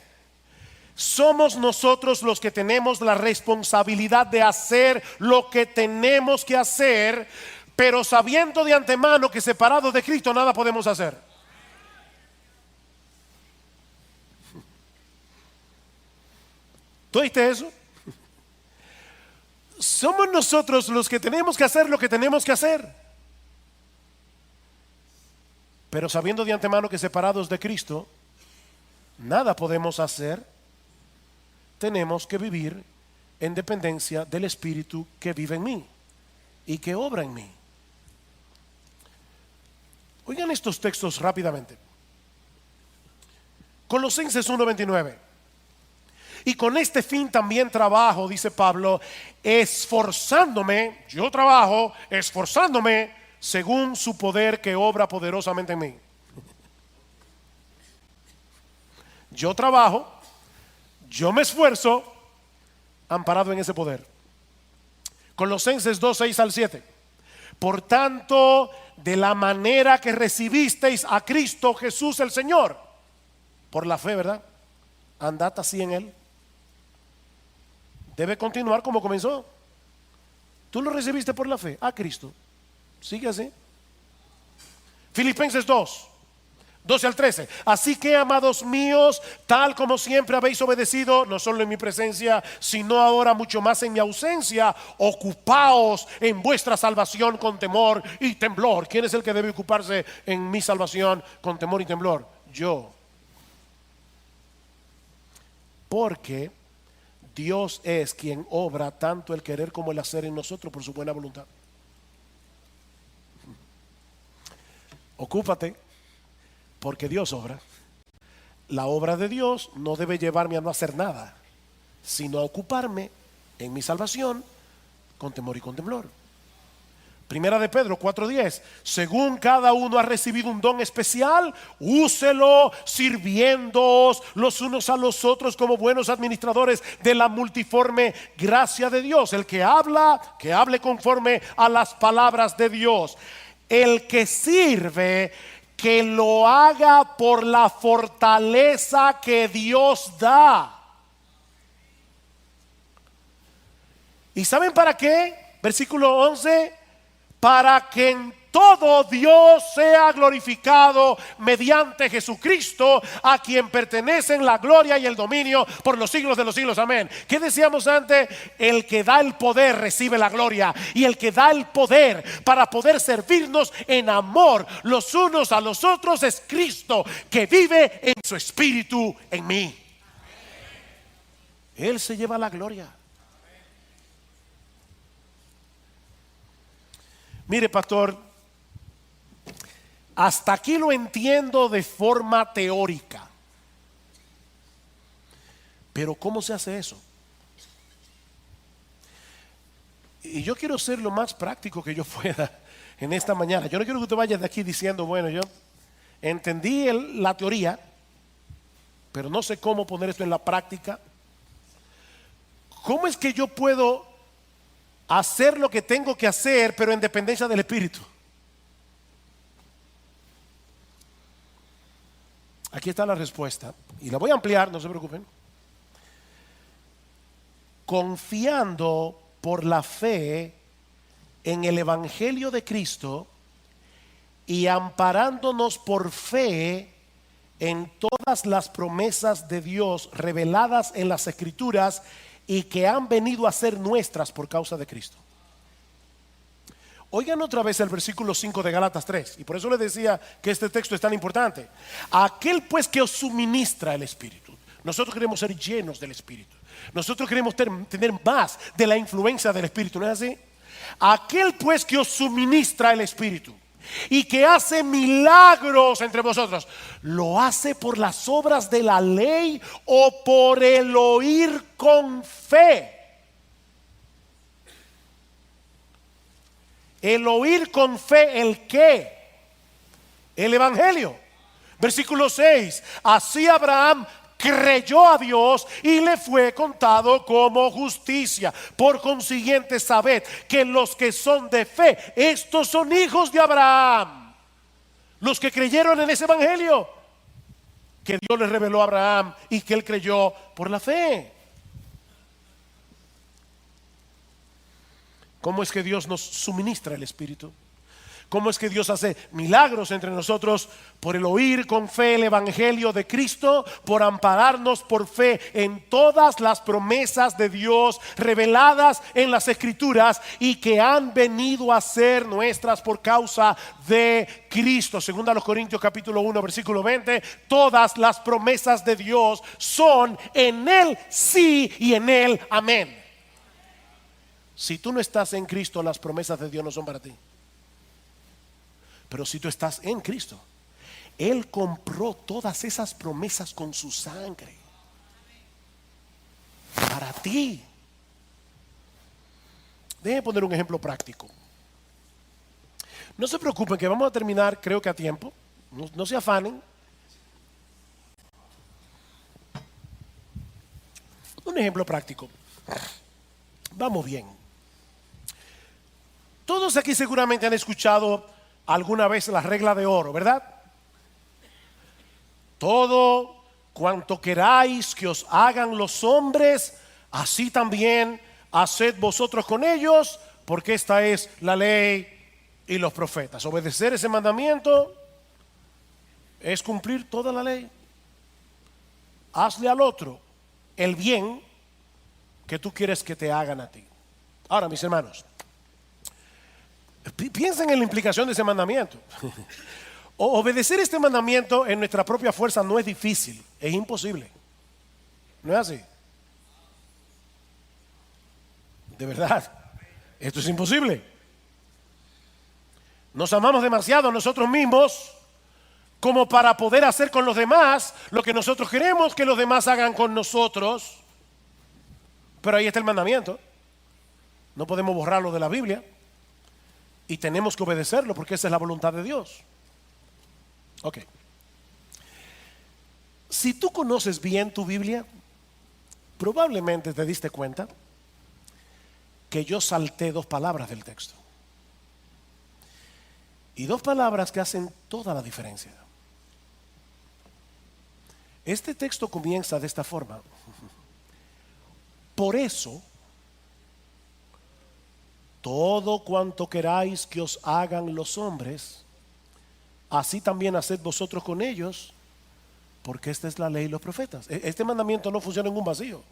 Somos nosotros los que tenemos la responsabilidad de hacer lo que tenemos que hacer, pero sabiendo de antemano que separados de Cristo nada podemos hacer. ¿Tú oíste eso? Somos nosotros los que tenemos que hacer lo que tenemos que hacer, pero sabiendo de antemano que separados de Cristo nada podemos hacer. Tenemos que vivir en dependencia del Espíritu que vive en mí y que obra en mí. Oigan estos textos rápidamente. Colosenses 1:29. Y con este fin también trabajo, dice Pablo, esforzándome, yo trabajo, esforzándome según su poder que obra poderosamente en mí. Yo trabajo, yo me esfuerzo, amparado en ese poder. Colosenses 2:6-7. Por tanto, de la manera que recibisteis a Cristo Jesús el Señor, por la fe, ¿verdad? Andad así en Él. Debe continuar como comenzó. Tú lo recibiste por la fe a Cristo. Sigue así. Filipenses 2. 12 al 13. Así que, amados míos, tal como siempre habéis obedecido, no solo en mi presencia, sino ahora mucho más en mi ausencia, ocupaos en vuestra salvación con temor y temblor. ¿Quién es el que debe ocuparse en mi salvación con temor y temblor? Yo. Porque Dios es quien obra tanto el querer como el hacer en nosotros por su buena voluntad. Ocúpate, porque Dios obra. La obra de Dios no debe llevarme a no hacer nada, sino a ocuparme en mi salvación con temor y con temblor. Primera de Pedro 4:10. Según cada uno ha recibido un don especial, úselo sirviéndoos los unos a los otros como buenos administradores de la multiforme gracia de Dios. El que habla, que hable conforme a las palabras de Dios. El que sirve, que lo haga por la fortaleza que Dios da. ¿Y saben para qué? Versículo 11. Para que en todo Dios sea glorificado mediante Jesucristo, a quien pertenecen la gloria y el dominio por los siglos de los siglos. Amén. ¿Qué decíamos antes? El que da el poder recibe la gloria, y el que da el poder para poder servirnos en amor los unos a los otros es Cristo, que vive en su espíritu en mí. Él se lleva la gloria. Mire, pastor, hasta aquí lo entiendo de forma teórica. Pero ¿cómo se hace eso? Y yo quiero ser lo más práctico que yo pueda en esta mañana. Yo no quiero que usted vaya de aquí diciendo, bueno, yo entendí la teoría, pero no sé cómo poner esto en la práctica. ¿Cómo es que yo puedo hacer lo que tengo que hacer, pero en dependencia del Espíritu? Aquí está la respuesta, y la voy a ampliar, no se preocupen. Confiando por la fe en el Evangelio de Cristo y amparándonos por fe en todas las promesas de Dios reveladas en las Escrituras y que han venido a ser nuestras por causa de Cristo. Oigan otra vez el versículo 5 de Gálatas 3, y por eso les decía que este texto es tan importante. Aquel pues que os suministra el Espíritu. Nosotros queremos ser llenos del Espíritu. Nosotros queremos tener más de la influencia del Espíritu, ¿no es así? Aquel pues que os suministra el Espíritu y que hace milagros entre vosotros, ¿lo hace por las obras de la ley o por el oír con fe? El oír con fe, ¿el qué? El Evangelio. Versículo 6. Así Abraham creyó a Dios y le fue contado como justicia. Por consiguiente, sabed que los que son de fe, estos son hijos de Abraham. Los que creyeron en ese Evangelio que Dios les reveló a Abraham y que él creyó por la fe. ¿Cómo es que Dios nos suministra el Espíritu? ¿Cómo es que Dios hace milagros entre nosotros? Por el oír con fe el Evangelio de Cristo, por ampararnos por fe en todas las promesas de Dios reveladas en las Escrituras y que han venido a ser nuestras por causa de Cristo. Segunda a los Corintios capítulo 1 versículo 20. Todas las promesas de Dios son en Él sí y en Él amén. Si tú no estás en Cristo, las promesas de Dios no son para ti. Pero si tú estás en Cristo, Él compró todas esas promesas con su sangre para ti. Déjenme poner un ejemplo práctico. No se preocupen que vamos a terminar, creo que a tiempo. No se afanen. Un ejemplo práctico. Vamos bien. Todos aquí seguramente han escuchado alguna vez la regla de oro, ¿verdad? Todo cuanto queráis que os hagan los hombres, así también haced vosotros con ellos, porque esta es la ley y los profetas. Obedecer ese mandamiento es cumplir toda la ley. Hazle al otro el bien que tú quieres que te hagan a ti. Ahora, mis hermanos, piensen en la implicación de ese mandamiento. Obedecer este mandamiento en nuestra propia fuerza no es difícil, es imposible. ¿No es así? De verdad, esto es imposible. Nos amamos demasiado a nosotros mismos como para poder hacer con los demás lo que nosotros queremos que los demás hagan con nosotros. Pero ahí está el mandamiento. No podemos borrarlo de la Biblia y tenemos que obedecerlo porque esa es la voluntad de Dios. Ok. Si tú conoces bien tu Biblia, probablemente te diste cuenta que yo salté 2 palabras del texto. Y 2 palabras que hacen toda la diferencia. Este texto comienza de esta forma. Por eso, todo cuanto queráis que os hagan los hombres, así también haced vosotros con ellos, porque esta es la ley y los profetas. Este mandamiento no funciona en un vacío.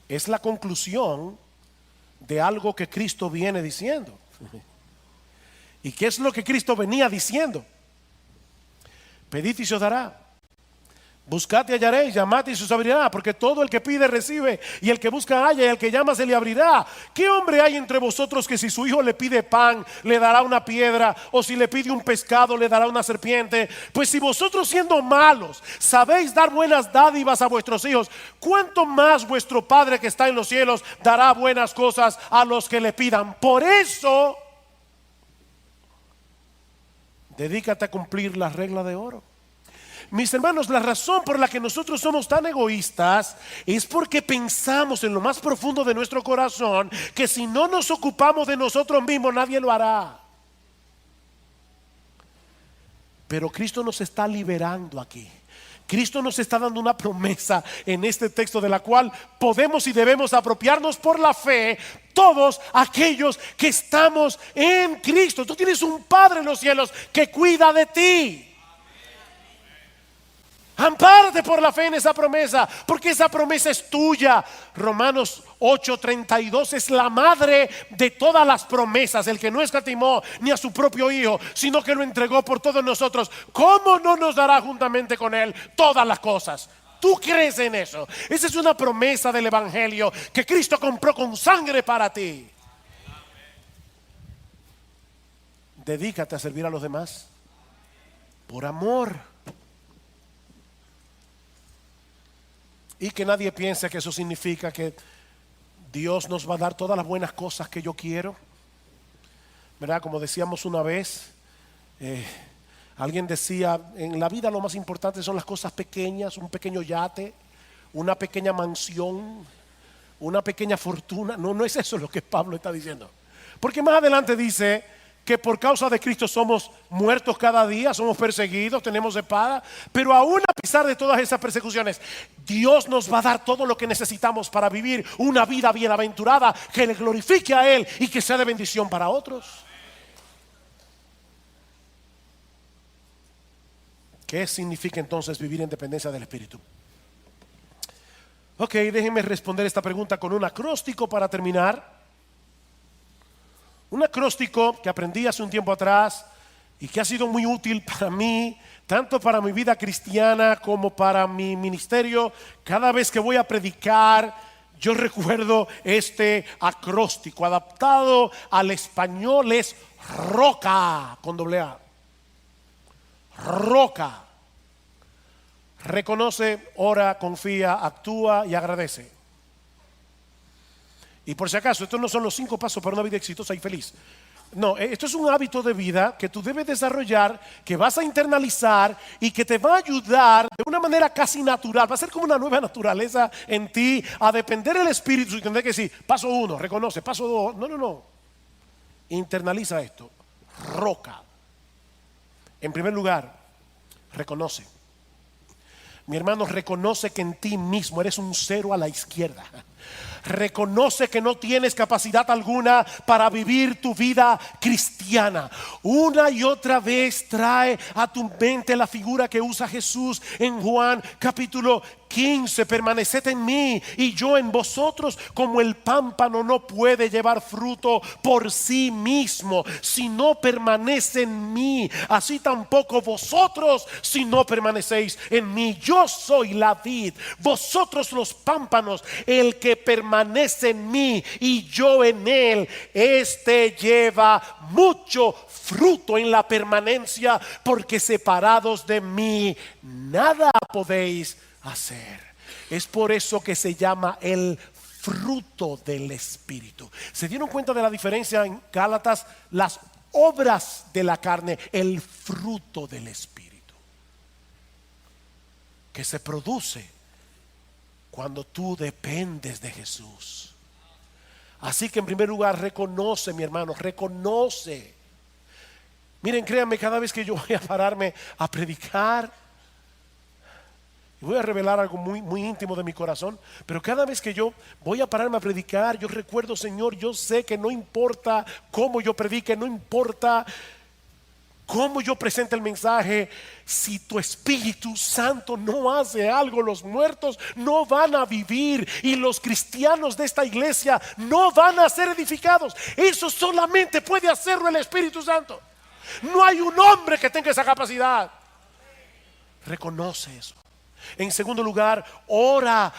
Es la conclusión de algo que Cristo viene diciendo. ¿Y qué es lo que Cristo venía diciendo? Pedid y se os dará. Buscad y hallaréis, llamad y se os abrirá, porque todo el que pide recibe, y el que busca halla, y el que llama se le abrirá. ¿Qué hombre hay entre vosotros que si su hijo le pide pan, le dará una piedra, o si le pide un pescado, le dará una serpiente? Pues si vosotros, siendo malos, sabéis dar buenas dádivas a vuestros hijos, ¿cuánto más vuestro Padre que está en los cielos dará buenas cosas a los que le pidan? Por eso, dedícate a cumplir la regla de oro. Mis hermanos, la razón por la que nosotros somos tan egoístas es porque pensamos en lo más profundo de nuestro corazón que si no nos ocupamos de nosotros mismos, nadie lo hará. Pero Cristo nos está liberando aquí. Cristo nos está dando una promesa en este texto de la cual podemos y debemos apropiarnos por la fe todos aquellos que estamos en Cristo. Tú tienes un Padre en los cielos que cuida de ti. Ampárate por la fe en esa promesa, porque esa promesa es tuya. Romanos 8:32 es la madre de todas las promesas. El que no escatimó ni a su propio Hijo, sino que lo entregó por todos nosotros, ¿cómo no nos dará juntamente con Él todas las cosas? ¿Tú crees en eso? Esa es una promesa del Evangelio que Cristo compró con sangre para ti. Dedícate a servir a los demás por amor. Y que nadie piense que eso significa que Dios nos va a dar todas las buenas cosas que yo quiero. ¿Verdad? Como decíamos una vez, alguien decía, en la vida lo más importante son las cosas pequeñas, un pequeño yate, una pequeña mansión, una pequeña fortuna. No es eso lo que Pablo está diciendo. Porque más adelante dice que por causa de Cristo somos muertos cada día, somos perseguidos, tenemos espada, pero aún a pesar de todas esas persecuciones, Dios nos va a dar todo lo que necesitamos para vivir una vida bienaventurada que le glorifique a Él y que sea de bendición para otros. ¿Qué significa entonces vivir en dependencia del Espíritu? Ok, déjenme responder esta pregunta con un acróstico para terminar. Un acróstico que aprendí hace un tiempo atrás y que ha sido muy útil para mí, tanto para mi vida cristiana como para mi ministerio. Cada vez que voy a predicar, yo recuerdo este acróstico. Adaptado al español es roca, con doble A. Roca. Reconoce, ora, confía, actúa y agradece. Y por si acaso, estos no son los 5 pasos para una vida exitosa y feliz. No, esto es un hábito de vida que tú debes desarrollar, que vas a internalizar y que te va a ayudar de una manera casi natural. Va a ser como una nueva naturaleza en ti, a depender del Espíritu y tener que decir, paso 1, reconoce, paso 2. No. Internaliza esto. Roca. En primer lugar, reconoce. Mi hermano, reconoce que en ti mismo eres un 0 a la izquierda. Reconoce que no tienes capacidad alguna para vivir tu vida cristiana. Una y otra vez trae a tu mente la figura que usa Jesús en Juan capítulo 15. Permaneced en mí y yo en vosotros, como el pámpano no puede llevar fruto por sí mismo si no permanece en mí, así tampoco vosotros si no permanecéis en mí. Yo soy la vid, vosotros los pámpanos. El que permanece en mí y yo en él, este lleva mucho fruto en la permanencia, porque separados de mí nada podéis hacer. Es por eso que se llama el fruto del Espíritu. ¿Se dieron cuenta de la diferencia en Gálatas? Las obras de la carne, el fruto del Espíritu, que se produce cuando tú dependes de Jesús. Así que en primer lugar, reconoce, mi hermano, reconoce. Miren, créanme, cada vez que yo voy a pararme a predicar, y voy a revelar algo muy íntimo de mi corazón, pero cada vez que yo voy a pararme a predicar, yo recuerdo, Señor, yo sé que no importa cómo yo predique, no importa cómo yo presente el mensaje, si tu Espíritu Santo no hace algo, los muertos no van a vivir y los cristianos de esta iglesia no van a ser edificados. Eso solamente puede hacerlo el Espíritu Santo. No hay un hombre que tenga esa capacidad. Reconoce eso. En segundo lugar, ora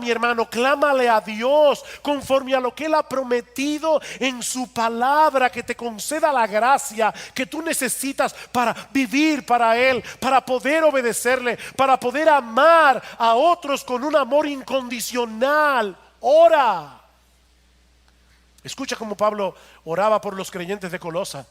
mi hermano, clámale a Dios conforme a lo que Él ha prometido en su palabra, que te conceda la gracia que tú necesitas para vivir para Él, para poder obedecerle, para poder amar a otros con un amor incondicional. Ora. Escucha cómo Pablo oraba por los creyentes de Colosa.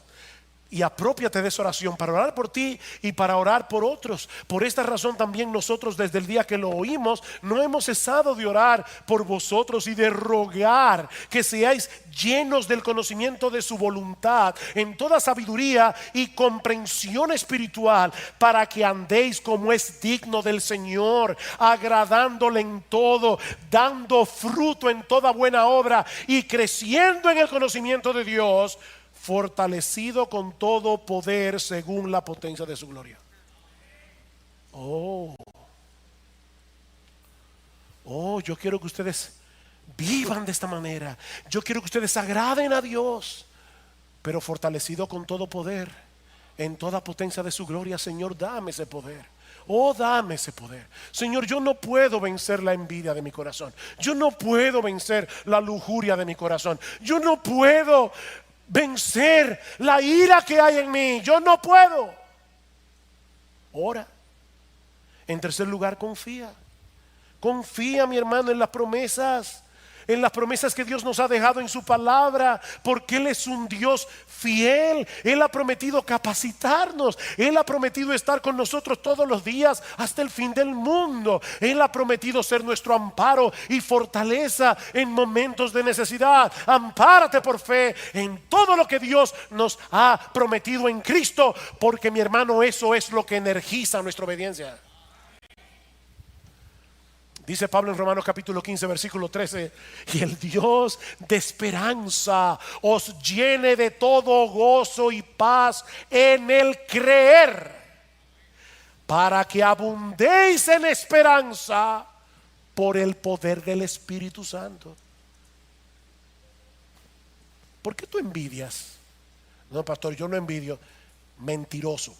Y apropiate de esa oración para orar por ti y para orar por otros. Por esta razón también nosotros, desde el día que lo oímos, no hemos cesado de orar por vosotros y de rogar que seáis llenos del conocimiento de su voluntad en toda sabiduría y comprensión espiritual, para que andéis como es digno del Señor, agradándole en todo, dando fruto en toda buena obra y creciendo en el conocimiento de Dios, fortalecido con todo poder según la potencia de su gloria. Oh, yo quiero que ustedes vivan de esta manera. Yo quiero que ustedes agraden a Dios, pero fortalecido con todo poder en toda potencia de su gloria. Señor, dame ese poder. Oh, dame ese poder. Señor, yo no puedo vencer la envidia de mi corazón. Yo no puedo vencer la lujuria de mi corazón. Yo no puedo vencer la ira que hay en mí. Yo no puedo. Ora. En tercer lugar, confía. Confía, mi hermano, en las promesas. En las promesas que Dios nos ha dejado en su palabra, porque Él es un Dios fiel. Él ha prometido capacitarnos. Él ha prometido estar con nosotros todos los días hasta el fin del mundo. Él ha prometido ser nuestro amparo y fortaleza en momentos de necesidad. Ampárate por fe en todo lo que Dios nos ha prometido en Cristo, porque, mi hermano, eso es lo que energiza nuestra obediencia. Dice Pablo en Romanos capítulo 15 versículo 13: y el Dios de esperanza os llene de todo gozo y paz en el creer, para que abundéis en esperanza por el poder del Espíritu Santo. ¿Por qué tú envidias? No, pastor, yo no envidio. Mentiroso.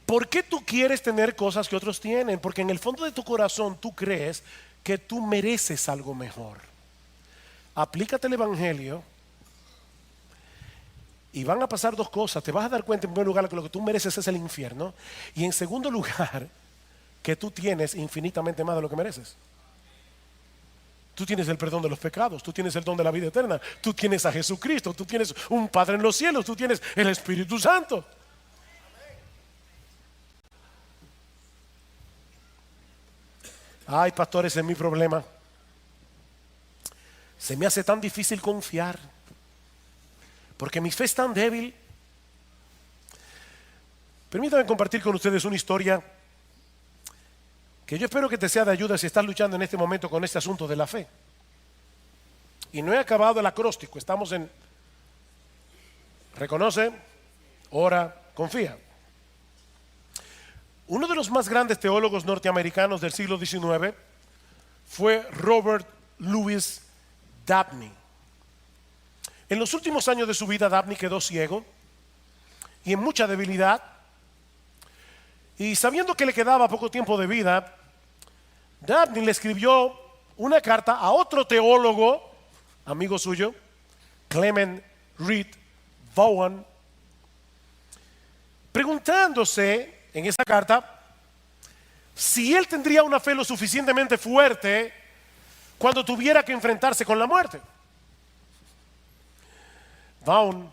¿Por qué tú quieres tener cosas que otros tienen? Porque en el fondo de tu corazón tú crees que tú mereces algo mejor. Aplícate el evangelio y van a pasar dos cosas. Te vas a dar cuenta, en primer lugar, que lo que tú mereces es el infierno, y en segundo lugar, que tú tienes infinitamente más de lo que mereces. Tú tienes el perdón de los pecados, tú tienes el don de la vida eterna, tú tienes a Jesucristo, tú tienes un Padre en los cielos, tú tienes el Espíritu Santo. Ay, pastor, ese es mi problema. Se me hace tan difícil confiar, porque mi fe es tan débil. Permítanme compartir con ustedes una historia que yo espero que te sea de ayuda si estás luchando en este momento con este asunto de la fe. Y no he acabado el acróstico, estamos en reconoce, ora, confía. Uno de los más grandes teólogos norteamericanos del siglo XIX fue Robert Louis Dabney. En los últimos años de su vida, Dabney quedó ciego y en mucha debilidad. Y sabiendo que le quedaba poco tiempo de vida, Dabney le escribió una carta a otro teólogo, amigo suyo, Clement Reed Vaughan, preguntándose en esa carta si él tendría una fe lo suficientemente fuerte cuando tuviera que enfrentarse con la muerte. Vaughan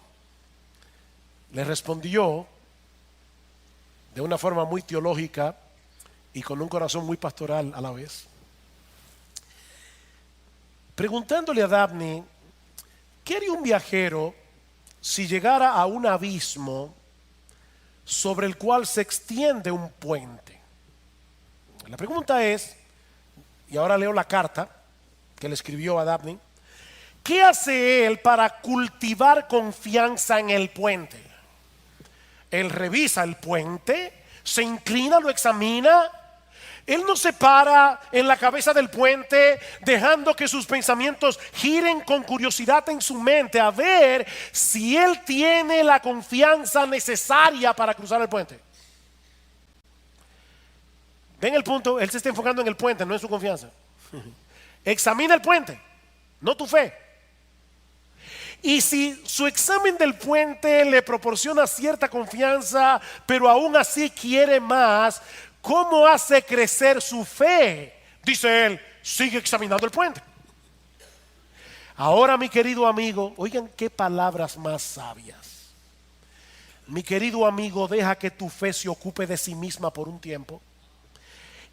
le respondió de una forma muy teológica y con un corazón muy pastoral a la vez, preguntándole a Dabney qué haría un viajero si llegara a un abismo sobre el cual se extiende un puente. La pregunta es, y ahora leo la carta que le escribió a Dabney, ¿qué hace él para cultivar confianza en el puente? Él revisa el puente, se inclina, lo examina. Él no se para en la cabeza del puente dejando que sus pensamientos giren con curiosidad en su mente a ver si él tiene la confianza necesaria para cruzar el puente. ¿Ven el punto? Él se está enfocando en el puente, no en su confianza. Examina el puente, no tu fe. Y si su examen del puente le proporciona cierta confianza, pero aún así quiere más, ¿cómo hace crecer su fe? Dice él, sigue examinando el puente. Ahora, mi querido amigo, oigan qué palabras más sabias. Mi querido amigo, deja que tu fe se ocupe de sí misma por un tiempo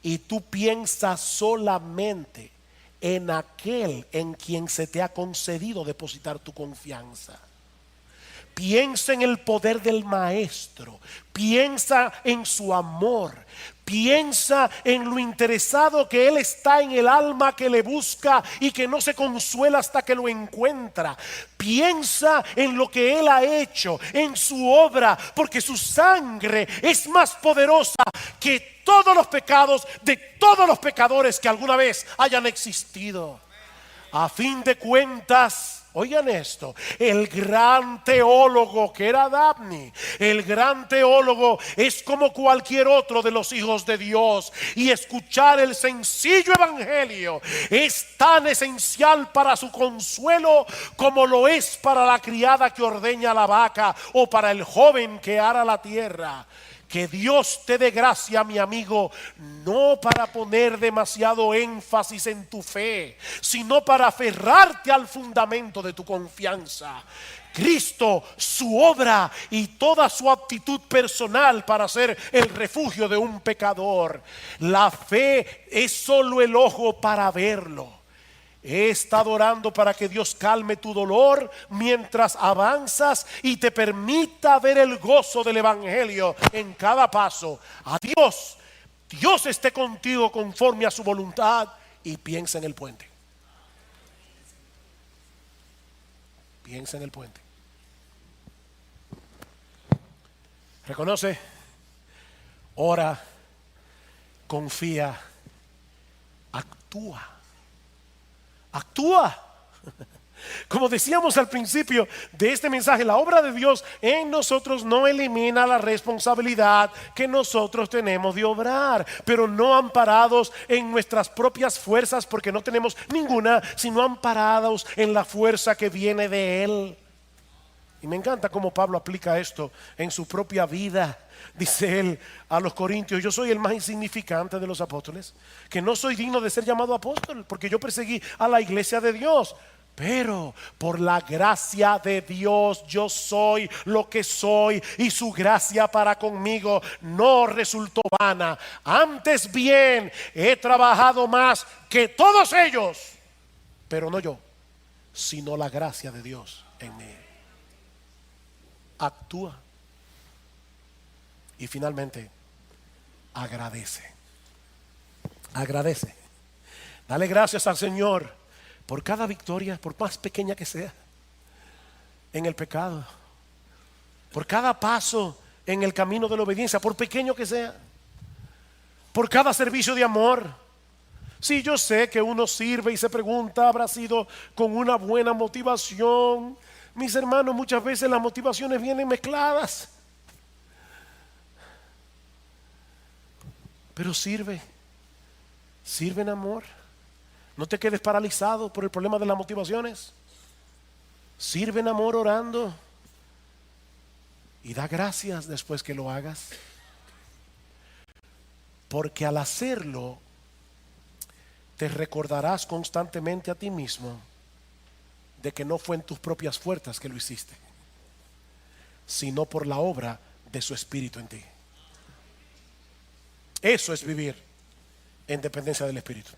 y tú piensas solamente en aquel en quien se te ha concedido depositar tu confianza. Piensa en el poder del Maestro, piensa en su amor, piensa en lo interesado que Él está en el alma que le busca y que no se consuela hasta que lo encuentra. Piensa en lo que Él ha hecho, en su obra, porque su sangre es más poderosa que todos los pecados de todos los pecadores que alguna vez hayan existido. A fin de cuentas, oigan esto, el gran teólogo que era Dabney, el gran teólogo es como cualquier otro de los hijos de Dios, y escuchar el sencillo evangelio es tan esencial para su consuelo como lo es para la criada que ordeña la vaca o para el joven que ara la tierra. Que Dios te dé gracia, mi amigo, no para poner demasiado énfasis en tu fe, sino para aferrarte al fundamento de tu confianza. Cristo, su obra y toda su actitud personal para ser el refugio de un pecador. La fe es solo el ojo para verlo. He estado orando para que Dios calme tu dolor mientras avanzas y te permita ver el gozo del evangelio en cada paso. Adiós, Dios esté contigo conforme a su voluntad, y piensa en el puente. Piensa en el puente. Reconoce, ora, confía, actúa. Actúa. Como decíamos al principio de este mensaje, la obra de Dios en nosotros no elimina la responsabilidad que nosotros tenemos de obrar, pero no amparados en nuestras propias fuerzas, porque no tenemos ninguna, sino amparados en la fuerza que viene de Él. Y me encanta cómo Pablo aplica esto en su propia vida. Dice él a los corintios: yo soy el más insignificante de los apóstoles, que no soy digno de ser llamado apóstol, porque yo perseguí a la iglesia de Dios. Pero por la gracia de Dios yo soy lo que soy, y su gracia para conmigo no resultó vana. Antes bien he trabajado más que todos ellos, pero no yo, sino la gracia de Dios en mí. Actúa. Y finalmente, agradece. Agradece. Dale gracias al Señor por cada victoria, por más pequeña que sea, en el pecado. Por cada paso en el camino de la obediencia, por pequeño que sea. Por cada servicio de amor. Sí, yo sé que uno sirve y se pregunta, ¿habrá sido con una buena motivación? Mis hermanos, muchas veces las motivaciones vienen mezcladas. Pero sirve en amor. No te quedes paralizado por el problema de las motivaciones. Sirve en amor orando. Y da gracias después que lo hagas. Porque al hacerlo, te recordarás constantemente a ti mismo de que no fue en tus propias fuerzas que lo hiciste, sino por la obra de su Espíritu en ti. Eso es vivir en dependencia del Espíritu.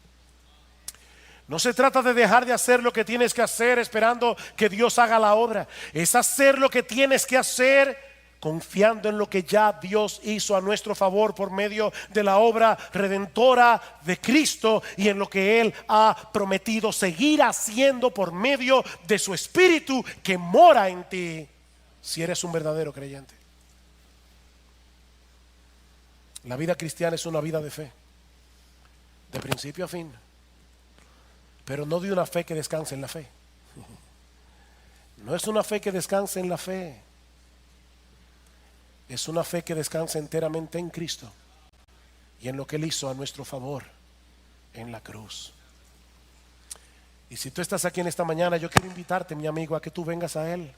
No se trata de dejar de hacer lo que tienes que hacer esperando que Dios haga la obra. Es hacer lo que tienes que hacer confiando en lo que ya Dios hizo a nuestro favor por medio de la obra redentora de Cristo y en lo que Él ha prometido seguir haciendo por medio de su Espíritu que mora en ti, si eres un verdadero creyente. La vida cristiana es una vida de fe, de principio a fin, pero no de una fe que descanse en la fe. No es una fe que descanse en la fe. Es una fe que descansa enteramente en Cristo y en lo que Él hizo a nuestro favor en la cruz. Y si tú estás aquí en esta mañana, yo quiero invitarte, mi amigo, a que tú vengas a Él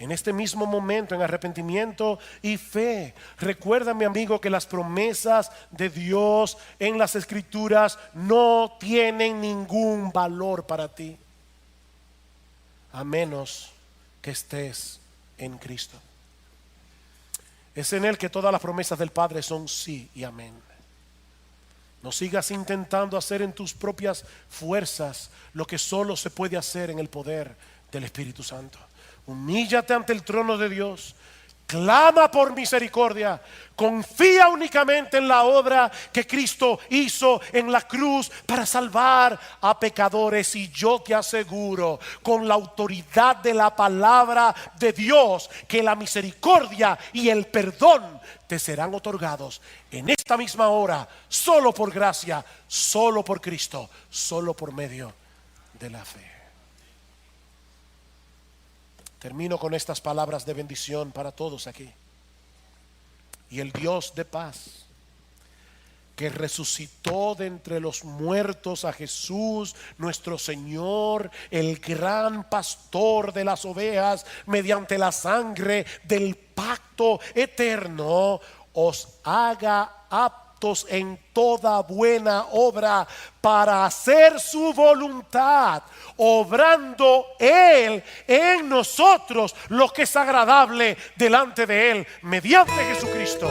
en este mismo momento, en arrepentimiento y fe. Recuerda, mi amigo, que las promesas de Dios en las Escrituras no tienen ningún valor para ti, a menos que estés en Cristo. Es en Él que todas las promesas del Padre son sí y amén. No sigas intentando hacer en tus propias fuerzas lo que solo se puede hacer en el poder del Espíritu Santo. Humíllate ante el trono de Dios. Clama por misericordia. Confía únicamente en la obra que Cristo hizo en la cruz para salvar a pecadores. Y yo te aseguro, con la autoridad de la palabra de Dios, que la misericordia y el perdón te serán otorgados en esta misma hora, solo por gracia, solo por Cristo, solo por medio de la fe. Termino con estas palabras de bendición para todos aquí. Y el Dios de paz, que resucitó de entre los muertos a Jesús, nuestro Señor, el gran pastor de las ovejas, mediante la sangre del pacto eterno, os haga aptos en toda buena obra para hacer su voluntad, obrando Él en nosotros lo que es agradable delante de Él, mediante Jesucristo.